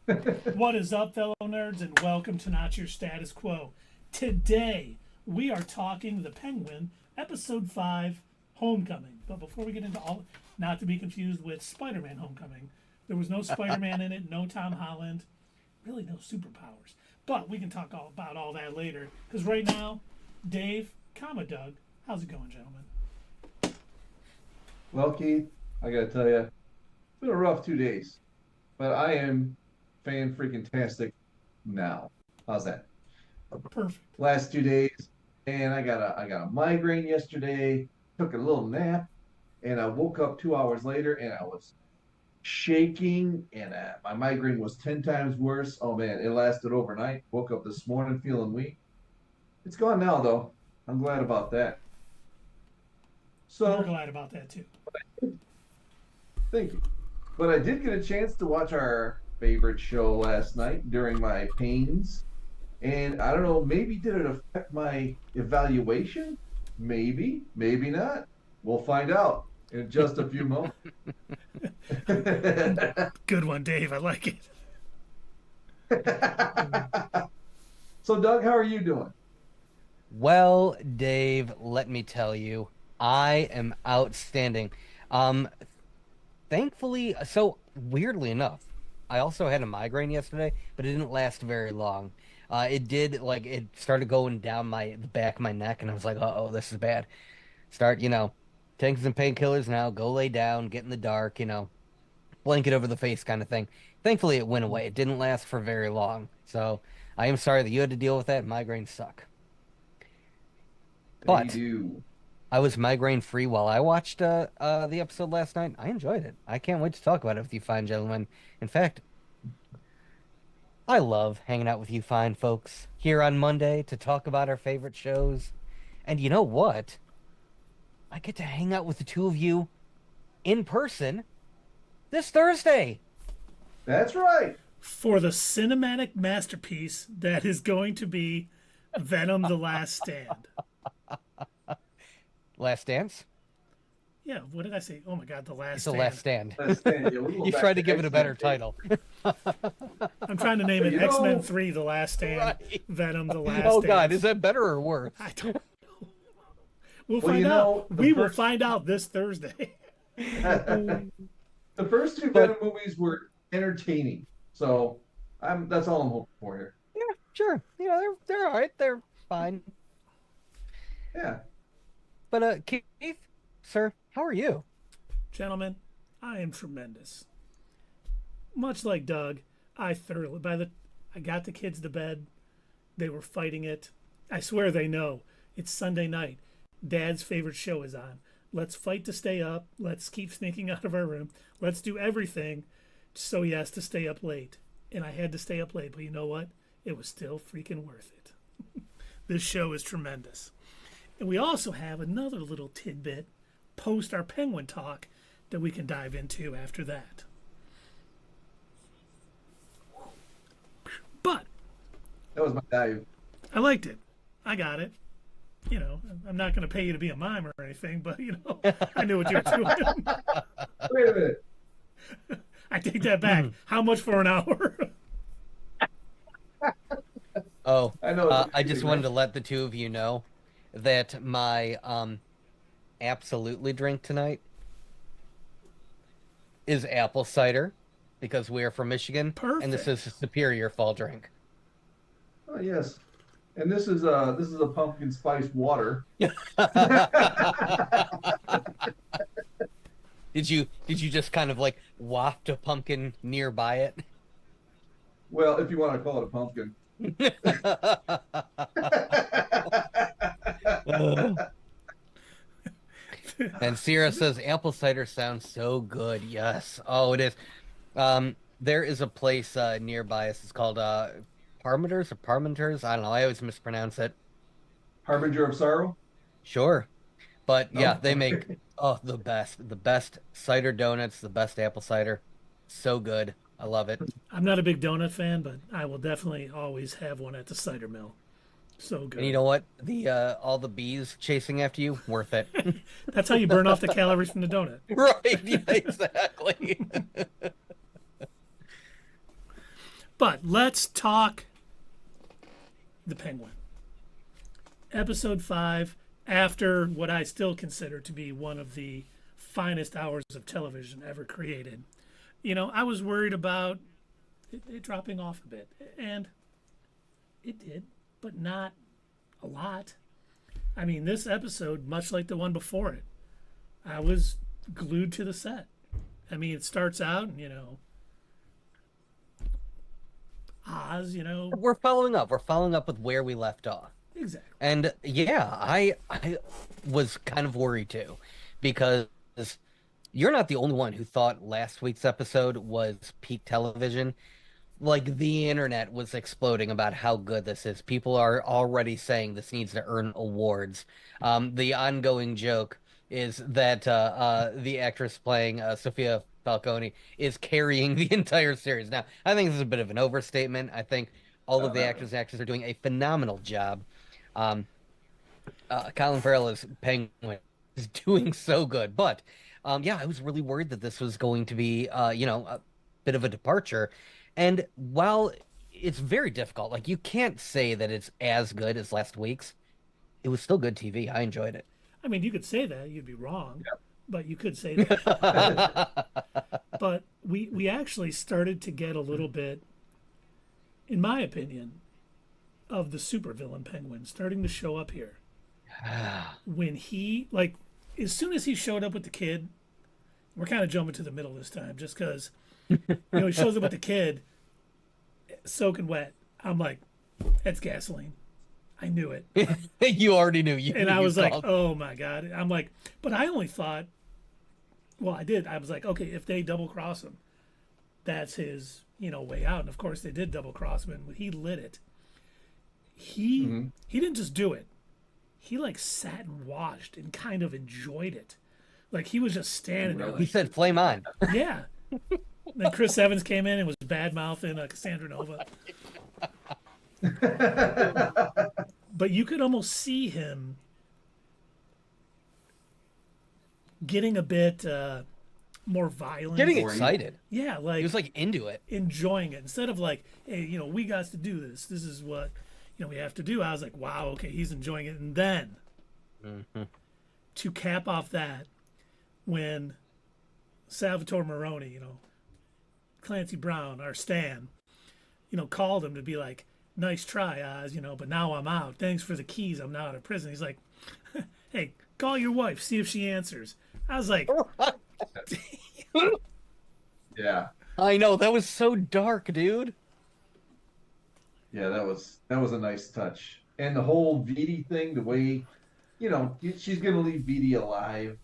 What is up, fellow nerds, and welcome to Not Your Status Quo. Today, we are talking The Penguin, Episode 5, Homecoming. But before we get into all, not to be confused with Spider-Man Homecoming, there was no Spider-Man in it, no Tom Holland, really no superpowers. But we can talk all about all that later, because right now, Dave, Doug, how's it going, gentlemen? Well, Keith, I gotta tell you, it's been a rough 2 days, but I am fan freaking tastic now. How's that? Perfect. Last 2 days, and I got a migraine yesterday. Took a little nap, and I woke up 2 hours later, and I was shaking, and my migraine was 10 times worse. Oh man, it lasted overnight. Woke up this morning feeling weak. It's gone now, though. I'm glad about that. We're So, glad about that, too. thank you. But I did get a chance to watch our favorite show last night during my pains. And I don't know, maybe did it affect my evaluation? Maybe, maybe not. We'll find out in just a few moments. Good one, Dave. I like it. So, Doug, how are you doing? Well, Dave, let me tell you, I am outstanding. Um, Thankfully, so weirdly enough, I also had a migraine yesterday, but it didn't last very long. It did like it started going down the back of my neck, and I was like, "Uh-oh, this is bad." Start, taking some painkillers now. Go lay down, get in the dark, blanket over the face kind of thing. Thankfully, it went away. It didn't last for very long, so I am sorry that you had to deal with that. Migraines suck, They but do. I was migraine free while I watched the episode last night. I enjoyed it. I can't wait to talk about it with you fine gentlemen. In fact, I love hanging out with you fine folks here on Monday to talk about our favorite shows. And you know what? I get to hang out with the two of you in person this Thursday. That's right. For the cinematic masterpiece that is going to be Venom: The Last Stand. Last Dance? Yeah, what did I say? Oh my God, The Last It's the Stand. Last Stand. Let's stand. Yeah, we'll go You back tried to give it a X-Men better days. title. I'm trying to name But it you know, X-Men 3: The Last Stand, Right. Venom: The Last Oh Stand. God, is that better or worse? I don't. We'll Well, find you out. know, We will find out this Thursday. the first two But Venom movies were entertaining. So that's all I'm hoping for here. yeah, sure. They're all right. They're fine. Yeah. But Keith, sir, how are you? Gentlemen, I am tremendous. Much like Doug, I thoroughly I got the kids to bed. They were fighting it. I swear they know. It's Sunday night. Dad's favorite show is on. Let's fight to stay up. Let's keep sneaking out of our room. Let's do everything so he has to stay up late. And I had to stay up late, but you know what? It was still freaking worth it. This show is tremendous. And we also have another little tidbit post our Penguin talk that we can dive into after that. But That was my dive. I liked it. I got it. I'm not going to pay you to be a mime or anything, but, I knew what you were doing. Wait a minute. I take that back. How much for an hour? Oh, I know. It's I just amazing, wanted to right? let the two of you know that my absolutely drink tonight is apple cider because we are from Michigan, and this is a Perfect. superior fall drink. Oh, yes. And this is a pumpkin spice water. Did you just kind of like waft a pumpkin nearby it? Well, if you want to call it a pumpkin. And Sierra says apple cider sounds so good. Yes. Oh, it is. There is a place nearby us. It's called Parmeters or Parmenters. I don't know. I always mispronounce it. Harbinger of sorrow. Sure. But yeah, No. they make the best cider donuts, the best apple cider. So good. I love it. I'm not a big donut fan, but I will definitely always have one at the cider mill. So And you good. know what? The all the bees chasing after you, worth it. That's how you burn off the calories from the donut. Right, yeah, exactly. But let's talk the Penguin. Episode 5, after what I still consider to be one of the finest hours of television ever created. You know, I was worried about it dropping off a bit, and it did, but not a lot. I mean, this episode, much like the one before it, I was glued to the set. I mean, it starts out, and, you know, Oz, you know. We're following up. We're following up with where we left off. Exactly. And yeah, I was kind of worried too, because you're not the only one who thought last week's episode was peak television. Like, the internet was exploding about how good this is. People are already saying this needs to earn awards. The ongoing joke is that the actress playing Sofia Falcone is carrying the entire series. Now, I think this is a bit of an overstatement. I think all of the actors and actresses are doing a phenomenal job. Colin Farrell as Penguin is doing so good. But, yeah, I was really worried that this was going to be, you know, a bit of a departure. And while it's very difficult, like, you can't say that it's as good as last week's, it was still good TV. I enjoyed it. I mean, you could say that. You'd be wrong. Yep. But you could say that. But we actually started to get a little bit, in my opinion, of the supervillain Penguin starting to show up here. When he, like, as soon as he showed up with the kid, we're kind of jumping to the middle this time just because, you know, he shows up with the kid soaking wet. I'm like, that's gasoline. I knew it. You already knew. And I was like, oh my God. I'm like, but I only thought, well, I did. I was like, okay, if they double cross him, that's his, you know, way out. And of course they did double cross him, and he lit it. He didn't just do it. He like sat and watched and kind of enjoyed it. Like, he was just standing there. Like, he said, flame on. Yeah. Then Chris Evans came in and was bad-mouthing Cassandra Nova. But you could almost see him getting a bit more violent. Getting excited. Yeah, like, he was like into it. Enjoying it. Instead of like, hey, you know, we got to do this. This is what, you know, we have to do. I was like, wow, okay, he's enjoying it. And then to cap off that, when Salvatore Maroni, you know, Clancy Brown, our Stan, you know, called him to be like, nice try, Oz, you know, but now I'm out. Thanks for the keys. I'm now out of prison. He's like, hey, call your wife, see if she answers. I was like, yeah. I know, that was so dark, dude. Yeah, that was a nice touch. And the whole Vidi thing, the way, you know, she's gonna leave Vidi alive.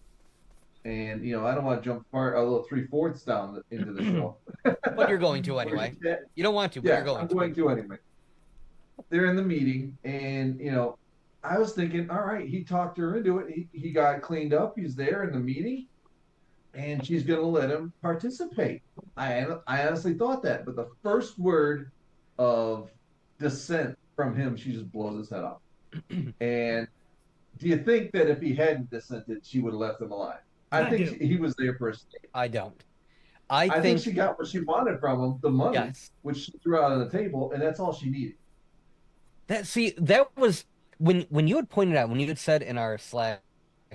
And, you know, I don't want to jump far a little 3/4 down into the show. But you're going to anyway. You don't want to, but yeah, you're going I'm going to anyway. They're in the meeting, and, you know, I was thinking, all right, he talked her into it. He got cleaned up. He's there in the meeting, and she's going to let him participate. I honestly thought that. But the first word of dissent from him, she just blows his head off. And do you think that if he hadn't dissented, she would have left him alive? I think he was there for a stake. I don't. I think she got what she wanted from him, the money, yes, which she threw out on the table, and that's all she needed. That was when you had pointed out, when you had said in our Slack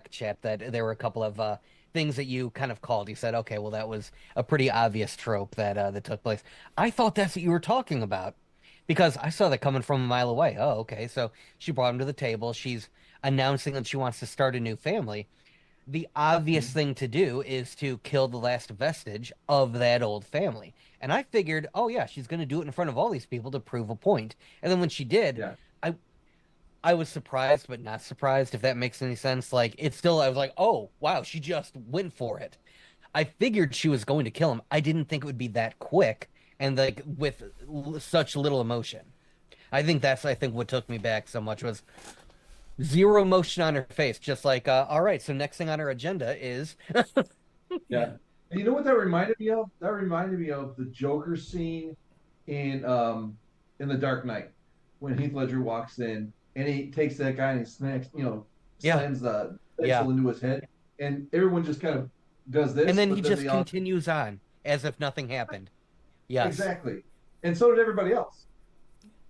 chat that there were a couple of things that you kind of called. You said, okay, well, that was a pretty obvious trope that took place. I thought that's what you were talking about, because I saw that coming from a mile away. Oh, okay, so she brought him to the table. She's announcing that she wants to start a new family. The obvious thing to do is to kill the last vestige of that old family. And I figured, oh yeah, she's going to do it in front of all these people to prove a point. And then when she did, I was surprised, but not surprised, if that makes any sense. Like, it's still, I was like, oh, wow, she just went for it. I figured she was going to kill him. I didn't think it would be that quick and like with such little emotion. I think what took me back so much was zero emotion on her face, just like, all right, so next thing on our agenda is... Yeah. And you know what that reminded me of? That reminded me of the Joker scene in The Dark Knight, when Heath Ledger walks in and he takes that guy and he slams the pencil into his head, and everyone just kind of does this. And then he just continues on as if nothing happened. Yes. Exactly. and so did everybody else.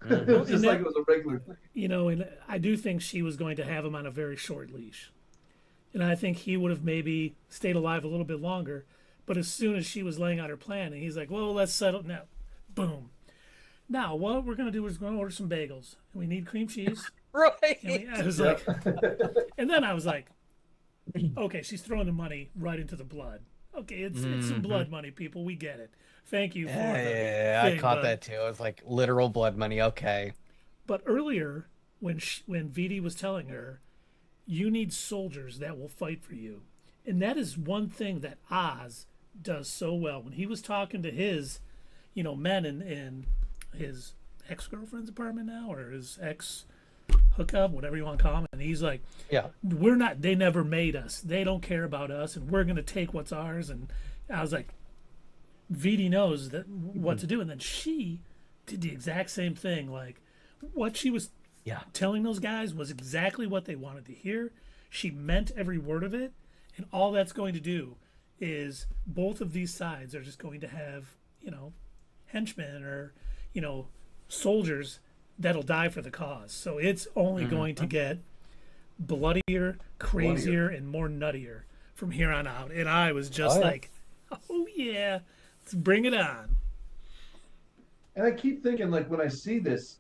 It was And just like it was a regular thing. and I do think she was going to have him on a very short leash. And I think he would have maybe stayed alive a little bit longer. But as soon as she was laying out her plan, and he's like, well, let's settle now. Boom. Now, what we're going to do is we're going to order some bagels. And we need cream cheese. Right. I was like, and then I was like, okay, she's throwing the money right into the blood. Okay, it's some blood money, people. We get it. Thank you for Yeah, I caught that too. It was like literal blood money. Okay. But earlier, when Vidi was telling her, you need soldiers that will fight for you. And that is one thing that Oz does so well. When he was talking to his, men in his ex-girlfriend's apartment now, or his ex-hookup, whatever you want to call him, and he's like, yeah, they never made us. They don't care about us, and we're going to take what's ours. And I was like, Vidi knows what to do. And then she did the exact same thing. Like, what she was telling those guys was exactly what they wanted to hear. She meant every word of it. And all that's going to do is both of these sides are just going to have, henchmen or, soldiers that'll die for the cause. So it's only going to get bloodier, crazier, and more nuttier from here on out. And I was just like, oh, yeah, let's bring it on. And I keep thinking, like, when I see this,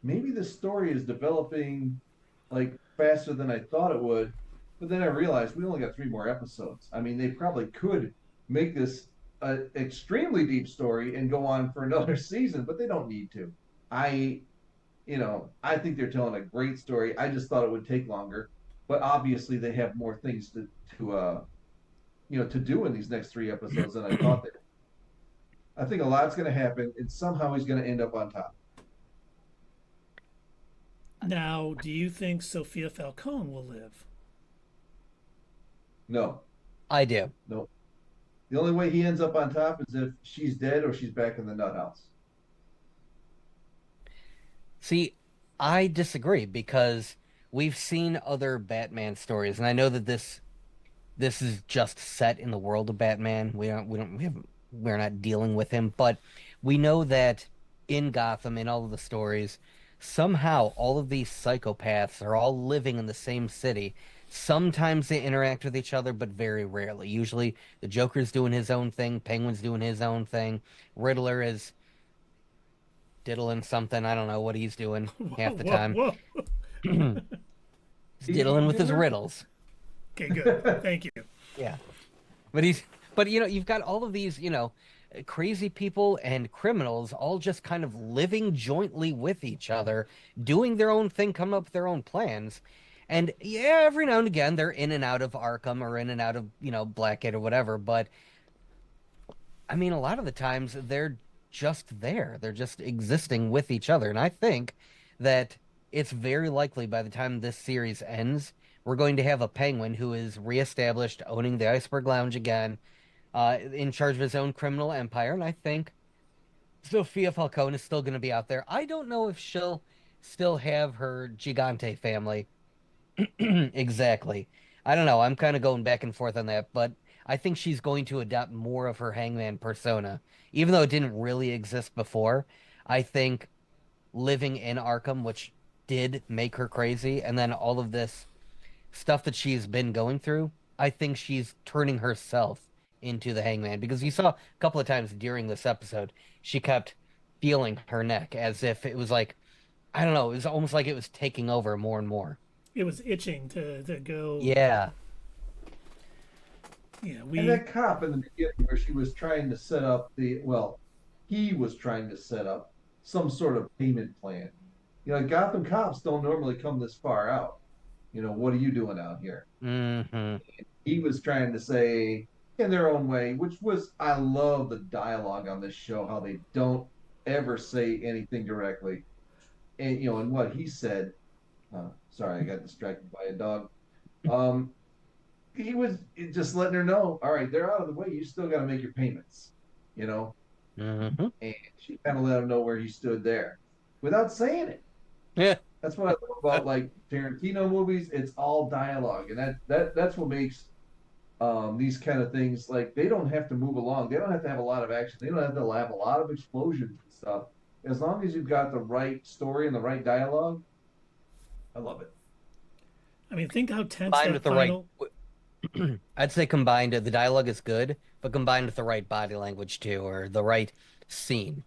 maybe the story is developing, like, faster than I thought it would. But then I realized we only got 3 more episodes. I mean, they probably could make this an extremely deep story and go on for another season, but they don't need to. I think they're telling a great story. I just thought it would take longer, but obviously they have more things to do in these next 3 episodes than I thought they would. I think a lot's going to happen, and somehow he's going to end up on top. Now, do you think Sophia Falcone will live? No. I do. No. The only way he ends up on top is if she's dead or she's back in the nut house. See, I disagree because we've seen other Batman stories, and I know that this is just set in the world of Batman. We're not dealing with him, but we know that in Gotham, in all of the stories, somehow all of these psychopaths are all living in the same city. Sometimes they interact with each other, but very rarely. Usually the Joker's doing his own thing, Penguin's doing his own thing, Riddler is diddling something. I don't know what he's doing half the time. He's diddling with his riddles. Okay, good. Thank you. Yeah. But you've got all of these, crazy people and criminals all just kind of living jointly with each other, doing their own thing, coming up with their own plans. And yeah, every now and again, they're in and out of Arkham or in and out of, Blackgate or whatever. But, I mean, a lot of the times, they're just there. They're just existing with each other. And I think that it's very likely by the time this series ends, we're going to have a Penguin who is reestablished, owning the Iceberg Lounge again, in charge of his own criminal empire. And I think Sophia Falcone is still going to be out there. I don't know if she'll still have her Gigante family. Exactly. I don't know. I'm kind of going back and forth on that, but I think she's going to adopt more of her Hangman persona. Even though it didn't really exist before, I think living in Arkham, which did make her crazy, and then all of this stuff that she's been going through, I think she's turning herself into the Hangman. Because you saw a couple of times during this episode, she kept feeling her neck as if it was like, I don't know, it was almost like it was taking over more and more. It was itching to go. Yeah. Yeah, And that cop in the beginning where she was trying to set up he was trying to set up some sort of payment plan. Gotham cops don't normally come this far out. What are you doing out here? Mm-hmm. He was trying to say in their own way, I love the dialogue on this show, how they don't ever say anything directly. And, and what he said, sorry, I got distracted by a dog. He was just letting her know, all right, they're out of the way. You still got to make your payments, Mm-hmm. And she kind of let him know where he stood there without saying it. Yeah. That's what I love about like Tarantino movies. It's all dialogue, and that's what makes these kind of things, like they don't have to move along. They don't have to have a lot of action. They don't have to have a lot of explosions and stuff. As long as you've got the right story and the right dialogue, I love it. I mean, think how tense Combined that with the final. I'd say combined, the dialogue is good, but combined with the right body language too, or the right scene.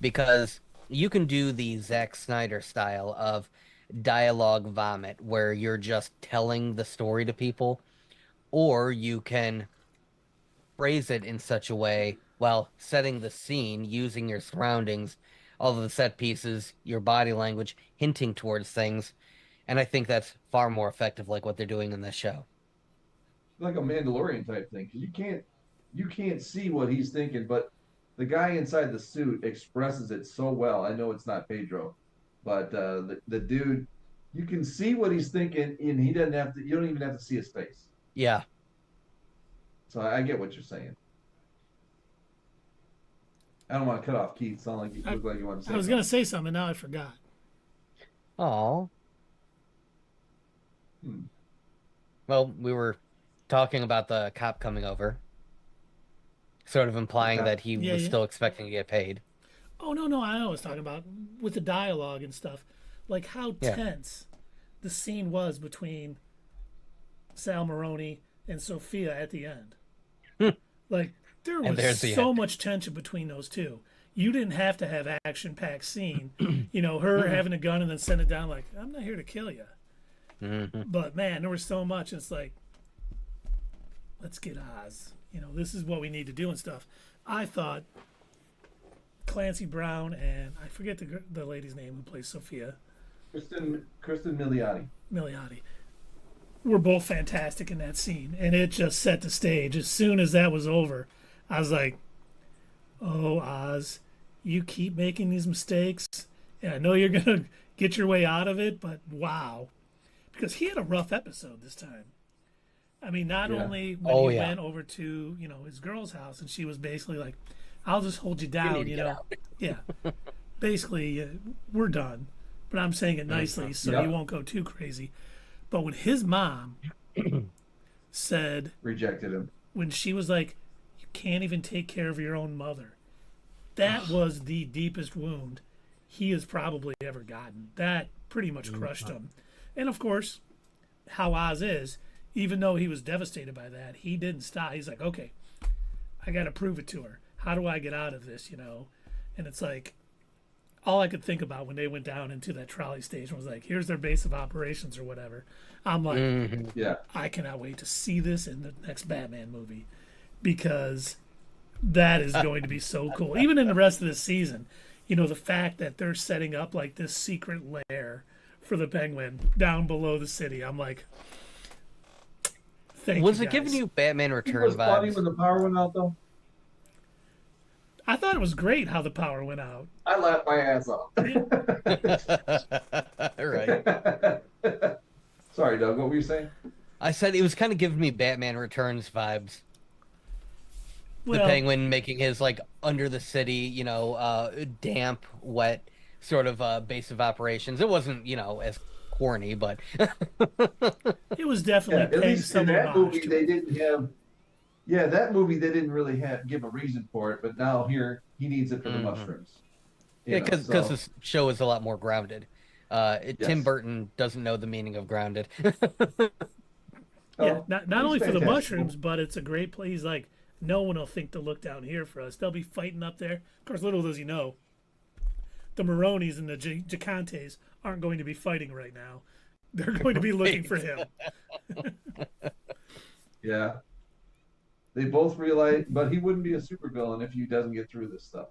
Because you can do the Zack Snyder style of dialogue vomit, where you're just telling the story to people, or you can phrase it in such a way while setting the scene, using your surroundings, all of the set pieces, your body language, hinting towards things. And I think that's far more effective, like what they're doing in this show. Like a Mandalorian type thing, because you can't see what he's thinking, but the guy inside the suit expresses it so well. I know it's not Pedro, but the dude, you can see what he's thinking, and he doesn't have to. You don't even have to see his face. Yeah. So I get what you're saying. I don't want to cut off Keith. Sound like you look like you want to say. I was going to say something, now I forgot. Oh. Well, we were talking about the cop coming over, sort of implying that he was still expecting to get paid. Oh, no, I know what I was talking about with the dialogue and stuff. Like how tense the scene was between Sal Maroni and Sophia at the end. Like, there was so much tension between those two. You didn't have to have action-packed scene. You know, her having a gun and then send it down like, I'm not here to kill you. But, man, there was so much. It's like, let's get Oz. You know, this is what we need to do and stuff. I thought Clancy Brown and I forget the lady's name who plays Sophia. Cristin Milioti. Milioti were both fantastic in that scene, and it just set the stage. As soon as that was over, I was like, "Oh, Oz, you keep making these mistakes, and I know you're gonna get your way out of it, but wow," because he had a rough episode this time. I mean, not only when he went over to his girl's house, and she was basically like, "I'll just hold you down," yeah, basically, we're done. But I'm saying it nicely, so you won't go too crazy. But when his mom rejected him, when she was like, "You can't even take care of your own mother," that was the deepest wound he has probably ever gotten. That pretty much crushed him. And of course, how Oz is, even though he was devastated by that, he didn't stop. He's like, "Okay, I got to prove it to her. How do I get out of this?" And it's like, all I could think about when they went down into that trolley station was like, here's their base of operations or whatever. I'm like, I cannot wait to see this in the next Batman movie, because that is going to be so cool. Even in the rest of the season, the fact that they're setting up like this secret lair for the Penguin down below the city. I'm like, thank you, Was it guys. giving you Batman Returns was funny vibes? when the power went out, though. I thought it was great how the power went out. I laughed my ass off. Right. Sorry, Doug. What were you saying? I said it was kind of giving me Batman Returns vibes. Well, The Penguin making his like under the city, damp, wet sort of base of operations. It wasn't, as corny, but it was definitely at paying least in some that homage movie to they it. didn't have. Yeah, that movie they didn't really give a reason for it, but now here he needs it for the mushrooms. yeah, because this show is a lot more grounded. Tim Burton doesn't know the meaning of grounded. Yeah, not only for the fantastic. mushrooms, but it's a great place. He's like, no one will think to look down here for us. They'll be fighting up there. Of course, little does he know, the Maronis and the Gigantes aren't going to be fighting right now. They're going to be looking for him. Yeah. They both realize, but he wouldn't be a supervillain if he doesn't get through this stuff.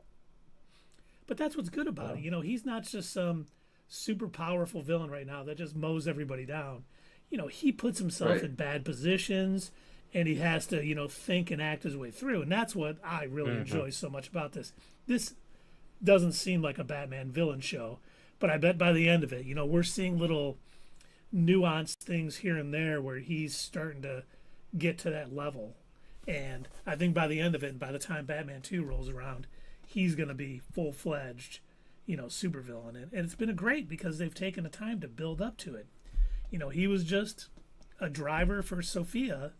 But that's what's good about it. He's not just some super powerful villain right now that just mows everybody down. He puts himself in bad positions, and he has to, think and act his way through. And that's what I really enjoy so much about this. This doesn't seem like a Batman villain show, but I bet by the end of it, we're seeing little nuanced things here and there where he's starting to get to that level. And I think by the end of it, and by the time Batman 2 rolls around, he's going to be full-fledged, supervillain. And it's been great because they've taken the time to build up to it. He was just a driver for Sophia,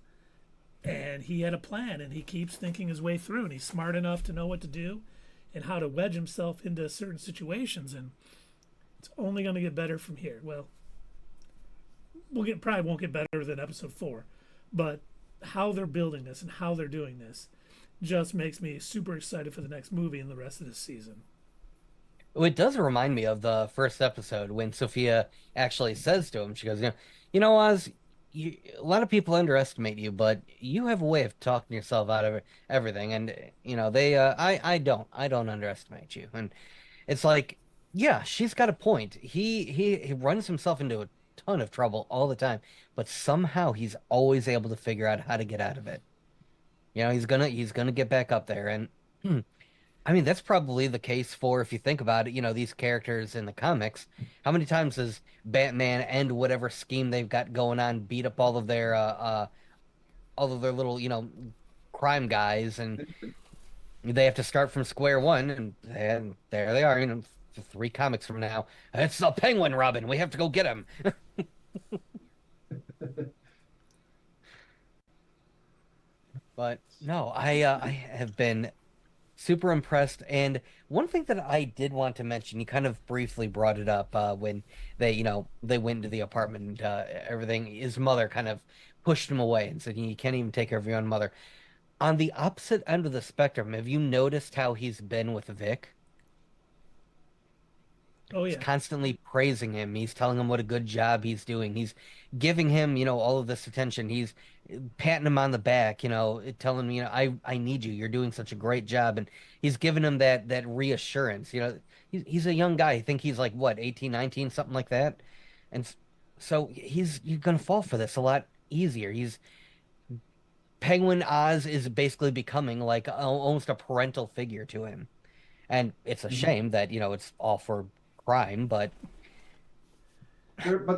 And he had a plan, and he keeps thinking his way through, and he's smart enough to know what to do and how to wedge himself into certain situations, and it's only going to get better from here. Well, probably won't get better than episode 4, but how they're building this and how they're doing this just makes me super excited for the next movie and the rest of this season. Well, it does remind me of the first episode when Sophia actually says to him, she goes, Oz, a lot of people underestimate you, but you have a way of talking yourself out of everything, and I don't underestimate you. And it's like, yeah, she's got a point. He runs himself into a ton of trouble all the time, but somehow he's always able to figure out how to get out of it. He's gonna get back up there, and I mean, that's probably the case for, if you think about it, these characters in the comics. How many times does Batman and whatever scheme they've got going on beat up all of their little, crime guys, and they have to start from square one, and there they are, 3 comics from now. It's the Penguin, Robin. We have to go get him. But no, I have been super impressed. And one thing that I did want to mention, you kind of briefly brought it up when they went into the apartment and everything. His mother kind of pushed him away and said, "You can't even take care of your own mother." On the opposite end of the spectrum, have you noticed how he's been with Vic? Oh, yeah. He's constantly praising him. He's telling him what a good job he's doing. He's giving him, all of this attention. He's patting him on the back, telling him, I need you. You're doing such a great job. And he's giving him that reassurance. He's a young guy. I think he's like, what, 18, 19, something like that. And so you're going to fall for this a lot easier. Penguin Oz is basically becoming like almost a parental figure to him. And it's a shame that, it's all for crime, but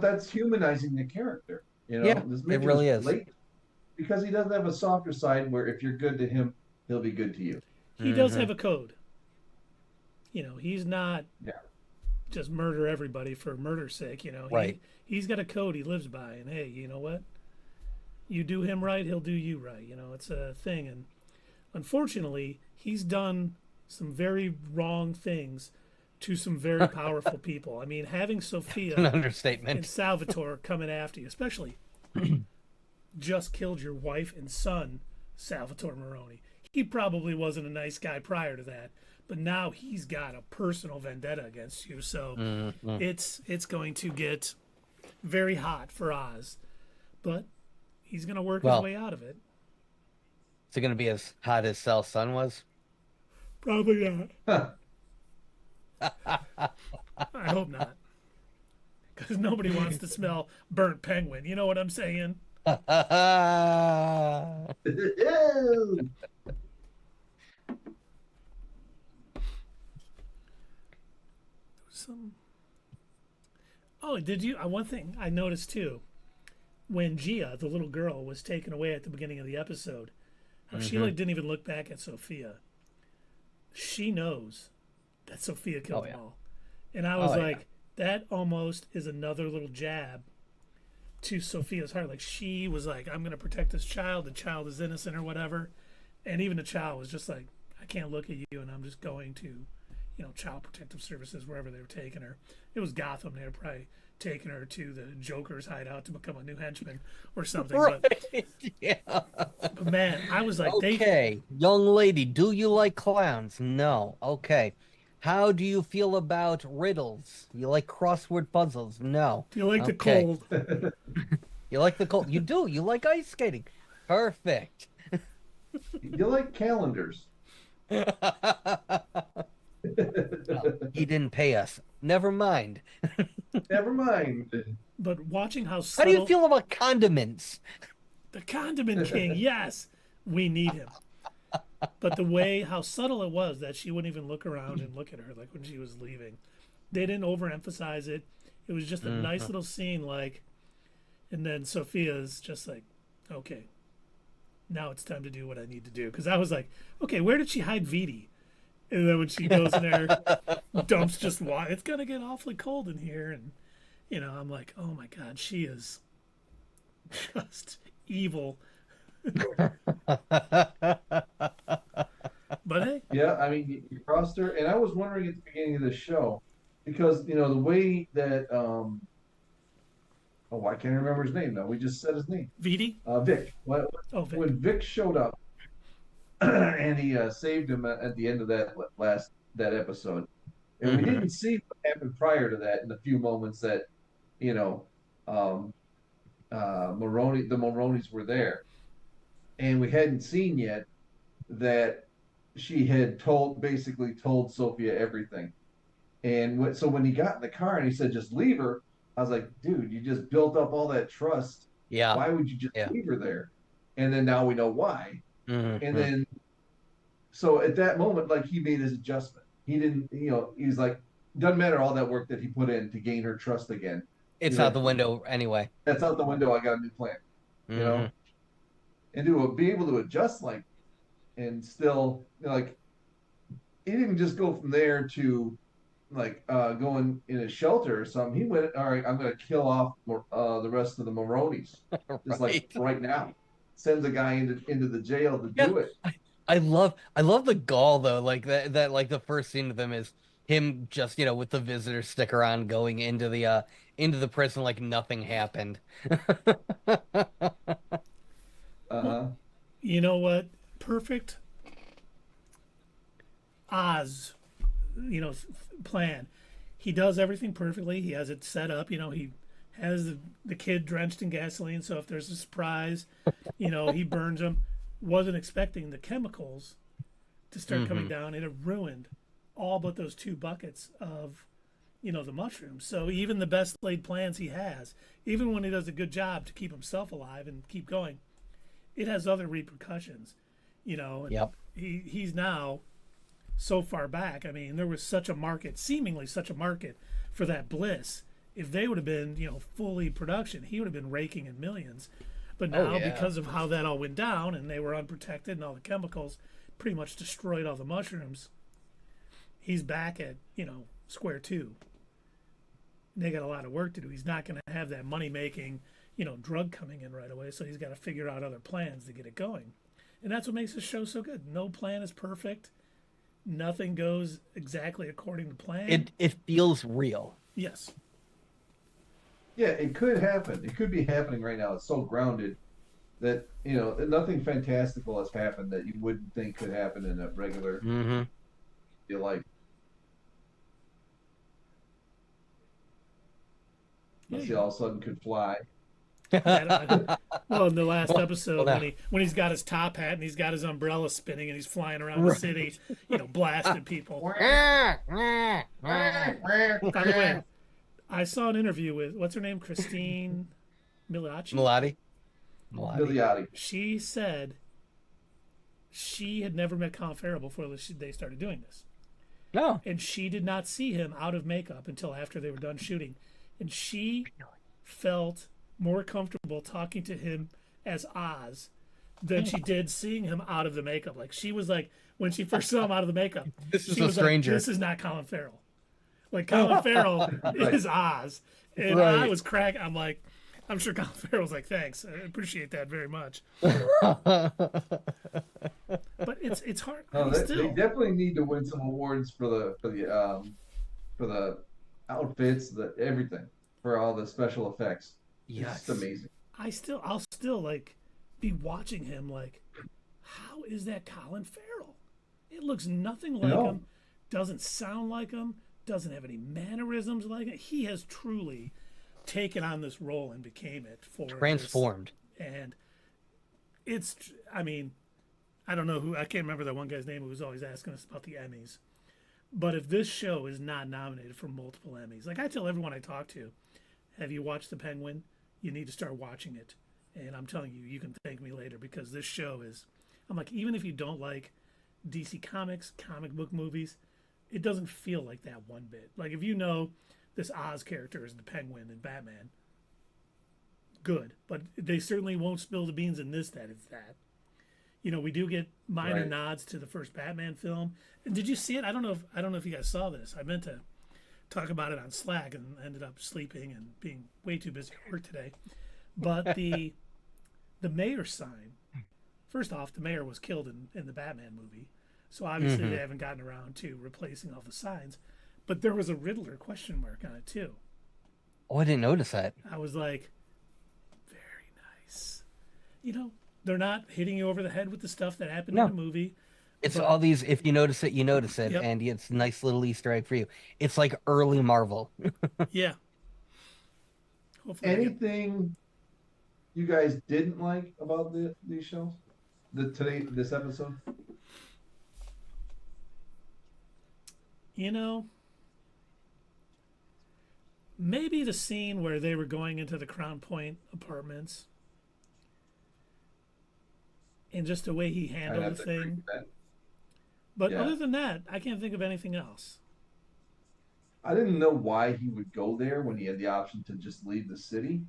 that's humanizing the character. Yeah, it really is. Because he doesn't have a softer side where if you're good to him, he'll be good to you. He does have a code. He's not just murder everybody for murder's sake. Right. He's got a code he lives by, and hey, you know what? You do him right, he'll do you right. It's a thing, and unfortunately, he's done some very wrong things to some very powerful people. I mean, having Sophia an understatement and Salvatore coming after you, especially just killed your wife and son, Salvatore Maroni. He probably wasn't a nice guy prior to that, but now he's got a personal vendetta against you. So it's going to get very hot for Oz, but he's going to work his way out of it. Is it going to be as hot as Sal's son was? Probably not. I hope not. Because nobody wants to smell burnt penguin. You know what I'm saying? Oh, did you? One thing I noticed too, when Gia, the little girl, was taken away at the beginning of the episode, how she didn't even look back at Sophia. She knows that Sophia killed them all. And I was like, that almost is another little jab to Sophia's heart. Like, she was like, I'm going to protect this child. The child is innocent or whatever. And even the child was just like, I can't look at you, and I'm just going to, Child Protective Services, wherever they were taking her. It was Gotham. They were probably taking her to the Joker's hideout to become a new henchman or something. Right. But man, I was like, okay, young lady, do you like clowns? No. Okay. How do you feel about riddles? You like crossword puzzles? No. Do you like the cold? You like the cold? You do. You like ice skating? Perfect. You like calendars? No, he didn't pay us. Never mind. Never mind. But watching how subtle... How do you feel about condiments? The condiment king, yes. We need him. But the way, how subtle it was that she wouldn't even look around and look at her, like when she was leaving. They didn't overemphasize it. It was just a nice little scene, like, and then Sophia's just like, okay, now it's time to do what I need to do. Because I was like, okay, where did she hide Vidi? And then when she goes in there, dumps just water. It's going to get awfully cold in here. And, I'm like, oh my God, she is just evil. But hey, Yeah, I mean, you crossed her, and I was wondering at the beginning of the show because the way that oh, I can't remember his name now. We just said his name, VD. Vic. Oh, Vic. When Vic showed up and he saved him at the end of that episode, and we didn't see what happened prior to that in the few moments that you know um, the Maronis were there, and we hadn't seen yet that she had basically told Sophia everything. And so when he got in the car and he said, just leave her, I was like, dude, you just built up all that trust. Yeah. Why would you just Yeah. leave her there? And then now we know why. Mm-hmm. And then, so at that moment, like he made his adjustment. He didn't, he's like, doesn't matter all that work that he put in to gain her trust again. It's He's out like, the window anyway. That's out the window. I got a new plan, and to be able to adjust and still like he didn't just go from there to like going in a shelter or something. He went, all right, I'm going to kill off the rest of the Maronis just like right now. Sends a guy into the jail to do it. I love the gall though, like that like the first scene of them is him just with the visitor sticker on going into the prison like nothing happened. You know what? Perfect Oz, plan. He does everything perfectly. He has it set up. He has the kid drenched in gasoline, so if there's a surprise, he burns him. Wasn't expecting the chemicals to start coming down. It had ruined all but those 2 buckets of, the mushrooms. So even the best laid plans he has, even when he does a good job to keep himself alive and keep going, it has other repercussions, Yep. He's now so far back. I mean, there was seemingly such a market for that bliss. If they would have been, fully production, he would have been raking in millions. But now, because of how that all went down and they were unprotected and all the chemicals pretty much destroyed all the mushrooms, he's back at, square two. They got a lot of work to do. He's not going to have that money-making, drug coming in right away, so he's got to figure out other plans to get it going. And that's what makes this show so good. No plan is perfect. Nothing goes exactly according to plan. It feels real. Yes. Yeah, it could happen. It could be happening right now. It's so grounded that nothing fantastical has happened that you wouldn't think could happen in a regular life. Let's see, all of a sudden could fly. Well, in the last episode, when he's got his top hat and he's got his umbrella spinning and he's flying around the city, blasting people. By the way, I saw an interview with what's her name, Cristin Milioti. Milioti. She said she had never met Colin Farrell before they started doing this. No. And she did not see him out of makeup until after they were done shooting. And she felt more comfortable talking to him as Oz than she did seeing him out of the makeup. Like, she was like, when she first saw him out of the makeup, this is she was a stranger. Like, this is not Colin Farrell. Like, Colin Farrell is Oz. And I was cracking. I'm like, I'm sure Colin Farrell was like, thanks. I appreciate that very much. But it's hard. They definitely need to win some awards for the outfits, everything, for all the special effects. Yes. It's amazing. I'll still like be watching him like, how is that Colin Farrell? It looks nothing like him, doesn't sound like him, doesn't have any mannerisms like it. He has truly taken on this role and became it for transformed. And it's, I mean, I don't know I can't remember that one guy's name who was always asking us about the Emmys. But if this show is not nominated for multiple Emmys, like I tell everyone I talk to, have you watched The Penguin? You need to start watching it. And I'm telling you, you can thank me later, because this show is, I'm like, even if you don't like DC Comics, comic book movies, it doesn't feel like that one bit. Like, if you know this Oz character is the Penguin in Batman, good. But they certainly won't spill the beans in this, that it's that. We do get minor nods to the first Batman film. And did you see it? I don't know if you guys saw this. I meant to talk about it on Slack and ended up sleeping and being way too busy at work today. But the mayor sign first off, the mayor was killed in the Batman movie, so obviously Mm-hmm. they haven't gotten around to replacing all the signs. But there was a Riddler question mark on it too. Oh, I didn't notice that. I was like, very nice. You know, they're not hitting you over the head with the stuff that happened in the No, movie. it's But all these. If you notice it, you notice it, yep, and it's a nice little Easter egg for you. It's like early Marvel. yeah. Hopefully they get. Anything you guys didn't like about these shows? This episode? You know, maybe the scene where they were going into the Crown Point apartments and just the way he I'd handled have the to agree thing. with that. But Yeah. other than that, I can't think of anything else. I didn't know why he would go there when he had the option to just leave the city.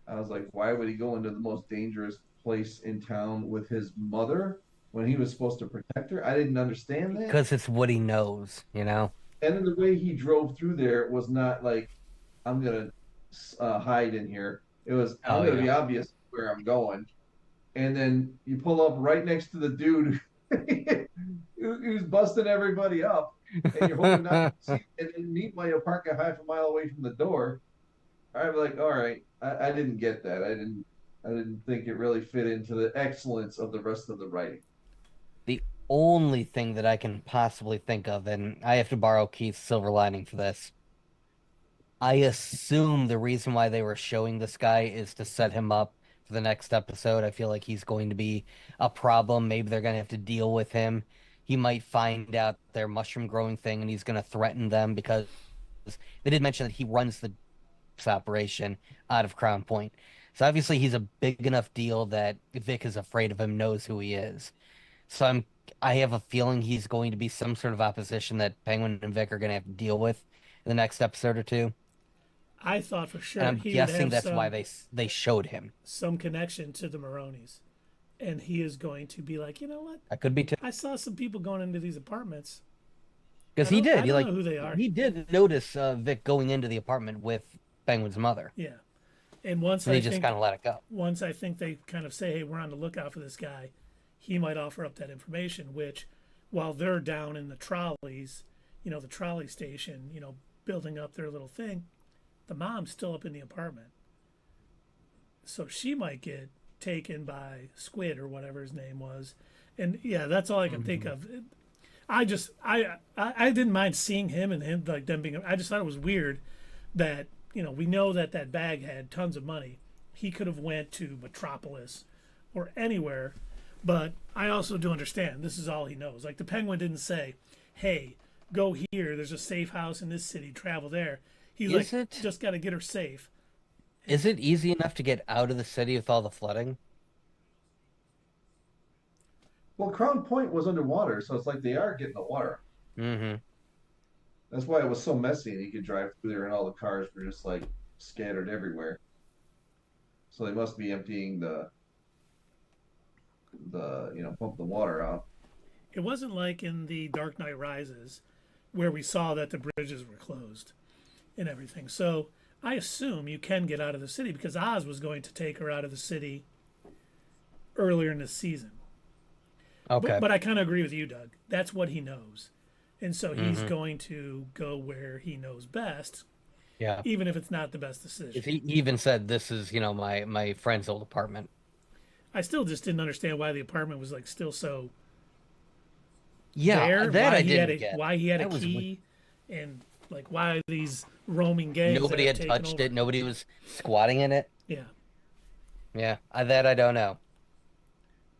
I was like, why would he go into the most dangerous place in town with his mother when he was supposed to protect her? I didn't understand that. Because it's what he knows, you know? And then the way he drove through there was not like, I'm going to hide in here. It was, I'm Oh, going to yeah. be obvious where I'm going. And then you pull up right next to the dude who's busting everybody up, and you're hoping not to see. And then meanwhile, you park a half a mile away from the door. I'm like, all right, I didn't get that. I didn't think it really fit into the excellence of the rest of the writing. The only thing that I can possibly think of, and I have to borrow Keith's silver lining for this, I assume the reason why they were showing this guy is to set him up for the next episode. I feel like he's going to be a problem. Maybe they're going to have to deal with him. He might find out their mushroom growing thing and he's going to threaten them because they did mention that he runs the operation out of Crown Point. So obviously he's a big enough deal that Vic is afraid of him, knows who he is. So I have a feeling he's going to be some sort of opposition that Penguin and Vic are going to have to deal with in the next episode or two. I thought for And sure I'm he would guessing have that's why they showed him. some connection to the Maronis. And he is going to be like, you know what? That could be too. I saw some people going into these apartments. Because I he don't- did. I He don't like know who they are. he did notice Vic going into the apartment with Penguin's mother. Yeah. And once And I he just think kind of let it go. once I think they kind of say, hey, we're on the lookout for this guy, he might offer up that information, which while they're down in the trolleys, the trolley station, building up their little thing, the mom's still up in the apartment. So she might get taken by Squid or whatever his name was. And yeah, that's all I can think of. I didn't mind seeing him and him like them being. I just thought it was weird that we know that bag had tons of money. He could have went to Metropolis or anywhere, but I also do understand this is all he knows. Like the Penguin didn't say, "Hey, go here. There's a safe house in this city. Travel there." He's Is like, it? just got to get her safe. Is it easy enough to get out of the city with all the flooding? Well, Crown Point was underwater, so it's like they are getting the water. Mm-hmm. That's why it was so messy, and you could drive through there, and all the cars were just like scattered everywhere. So they must be emptying pump the water out. It wasn't like in the Dark Knight Rises, where we saw that the bridges were closed and everything. So I assume you can get out of the city because Oz was going to take her out of the city earlier in the season. Okay. But I kind of agree with you, Doug. That's what he knows. And so he's going to go where he knows best, Yeah. even if it's not the best decision. He even said this is, my friend's old apartment. I still just didn't understand why the apartment was like still so Yeah, there. that why I he had didn't get. Why he had a That was key, and like why these roaming gangs. Nobody that had have taken touched over. it. Nobody was squatting in it. Yeah, Yeah, that I don't know.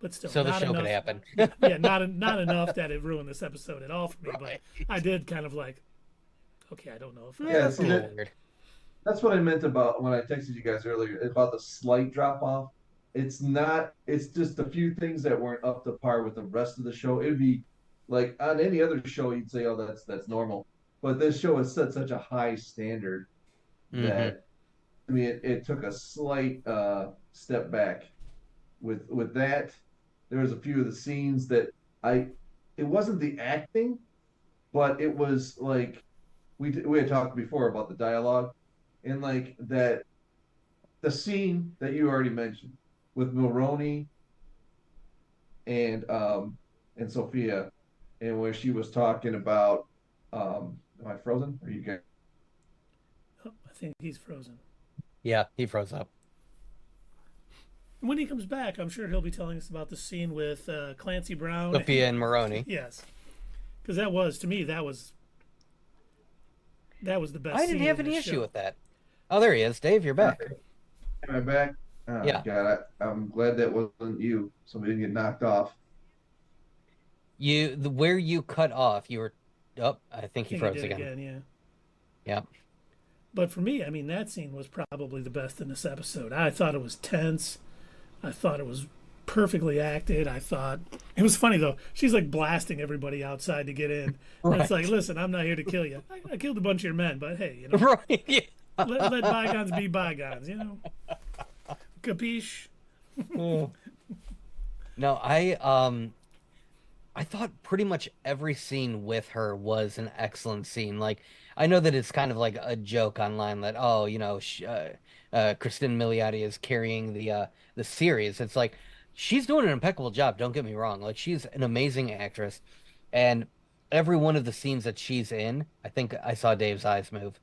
but still, So the not show enough, could happen. Yeah, not enough that it ruined this episode at all for me. Right. But I did kind of like, okay, I don't know if Yeah, That's a see, little weird. That's what I meant about when I texted you guys earlier about the slight drop off. It's not. It's just a few things that weren't up to par with the rest of the show. It would be like on any other show, you'd say, "Oh, that's normal," but this show has set such a high standard that I mean, it took a slight step back with that. There was a few of the scenes that it wasn't the acting, but it was like we had talked before about the dialogue, and like that the scene that you already mentioned with Mulroney and Sophia, and where she was talking about, am I frozen? Are you guys? Oh, I think he's frozen. Yeah, he froze up. When he comes back, I'm sure he'll be telling us about the scene with Clancy Brown. Sophia and Maroney. Yes, because that was, to me, that was the best. I didn't scene have in any this issue show. with that. Oh, there he is. Dave, you're back. Am I back? Oh, Yeah. God, I'm glad that wasn't you, so we didn't get knocked off. Where you cut off, you were. Oh, I think he I think froze he did again. yeah. Yeah. But for me, I mean, that scene was probably the best in this episode. I thought it was tense. I thought it was perfectly acted. I thought it was funny though. She's like blasting everybody outside to get in. And it's like, listen, I'm not here to kill you. I killed a bunch of your men, but hey, you know, Right. Yeah. let bygones be bygones. You know, capiche? No, I thought pretty much every scene with her was an excellent scene. Like, I know that it's kind of like a joke online that, oh, Cristin Milioti is carrying the series. It's like she's doing an impeccable job. Don't get me wrong. Like, she's an amazing actress, and every one of the scenes that she's in, I think I saw Dave's eyes move.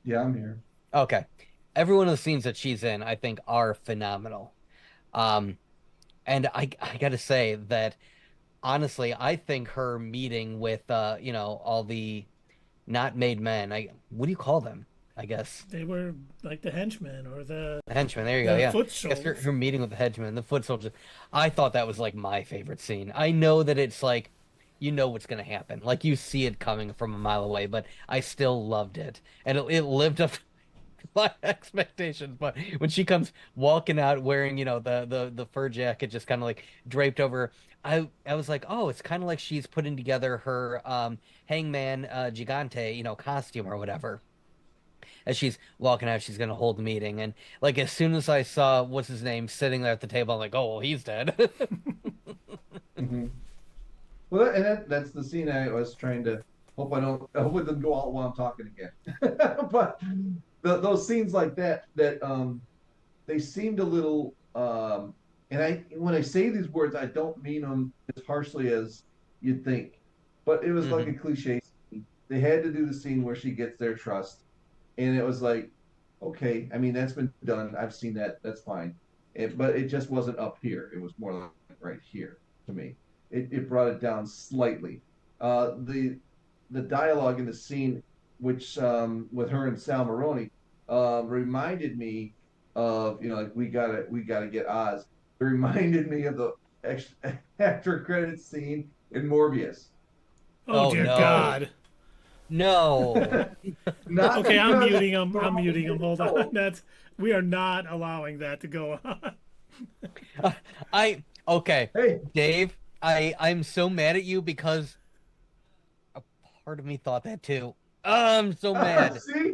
Yeah, I'm here. Okay, every one of the scenes that she's in, I think, are phenomenal. Um, and I got to say that honestly, I think her meeting with all the not made men. What do you call them? I guess They were like the henchmen or the the henchmen. There you go. Yeah, foot I guess soldiers. her meeting with the henchmen, the foot soldiers. I thought that was like my favorite scene. I know that it's like, you know what's gonna happen, like you see it coming from a mile away, but I still loved it, and it lived up to my expectations. But when she comes walking out wearing, the fur jacket just kind of like draped over her, I was like, oh, it's kind of like she's putting together her hangman gigante, costume or whatever. As she's walking out, she's gonna hold the meeting, and like as soon as I saw what's his name sitting there at the table, I'm like, oh, well, he's dead. Hmm. Well, and that's the scene I was trying to I hope it doesn't go out while I'm talking again. But those scenes like that they seemed a little and when I say these words, I don't mean them as harshly as you'd think, but it was like a cliche scene. They had to do the scene where she gets their trust, and it was like, okay, I mean that's been done. I've seen that. That's fine. But it just wasn't up here. It was more like right here to me. It brought it down slightly. The dialogue in the scene, which with her and Sal Maroni, reminded me of, like we gotta get Oz. It reminded me of the after credit scene in Morbius. Oh, Oh dear no, God. no. Not Okay, I'm because muting him. I'm of- muting him. Hold on. We are not allowing that to go on. Okay, Hey, Dave, I'm so mad at you because a part of me thought that too. I'm so mad see,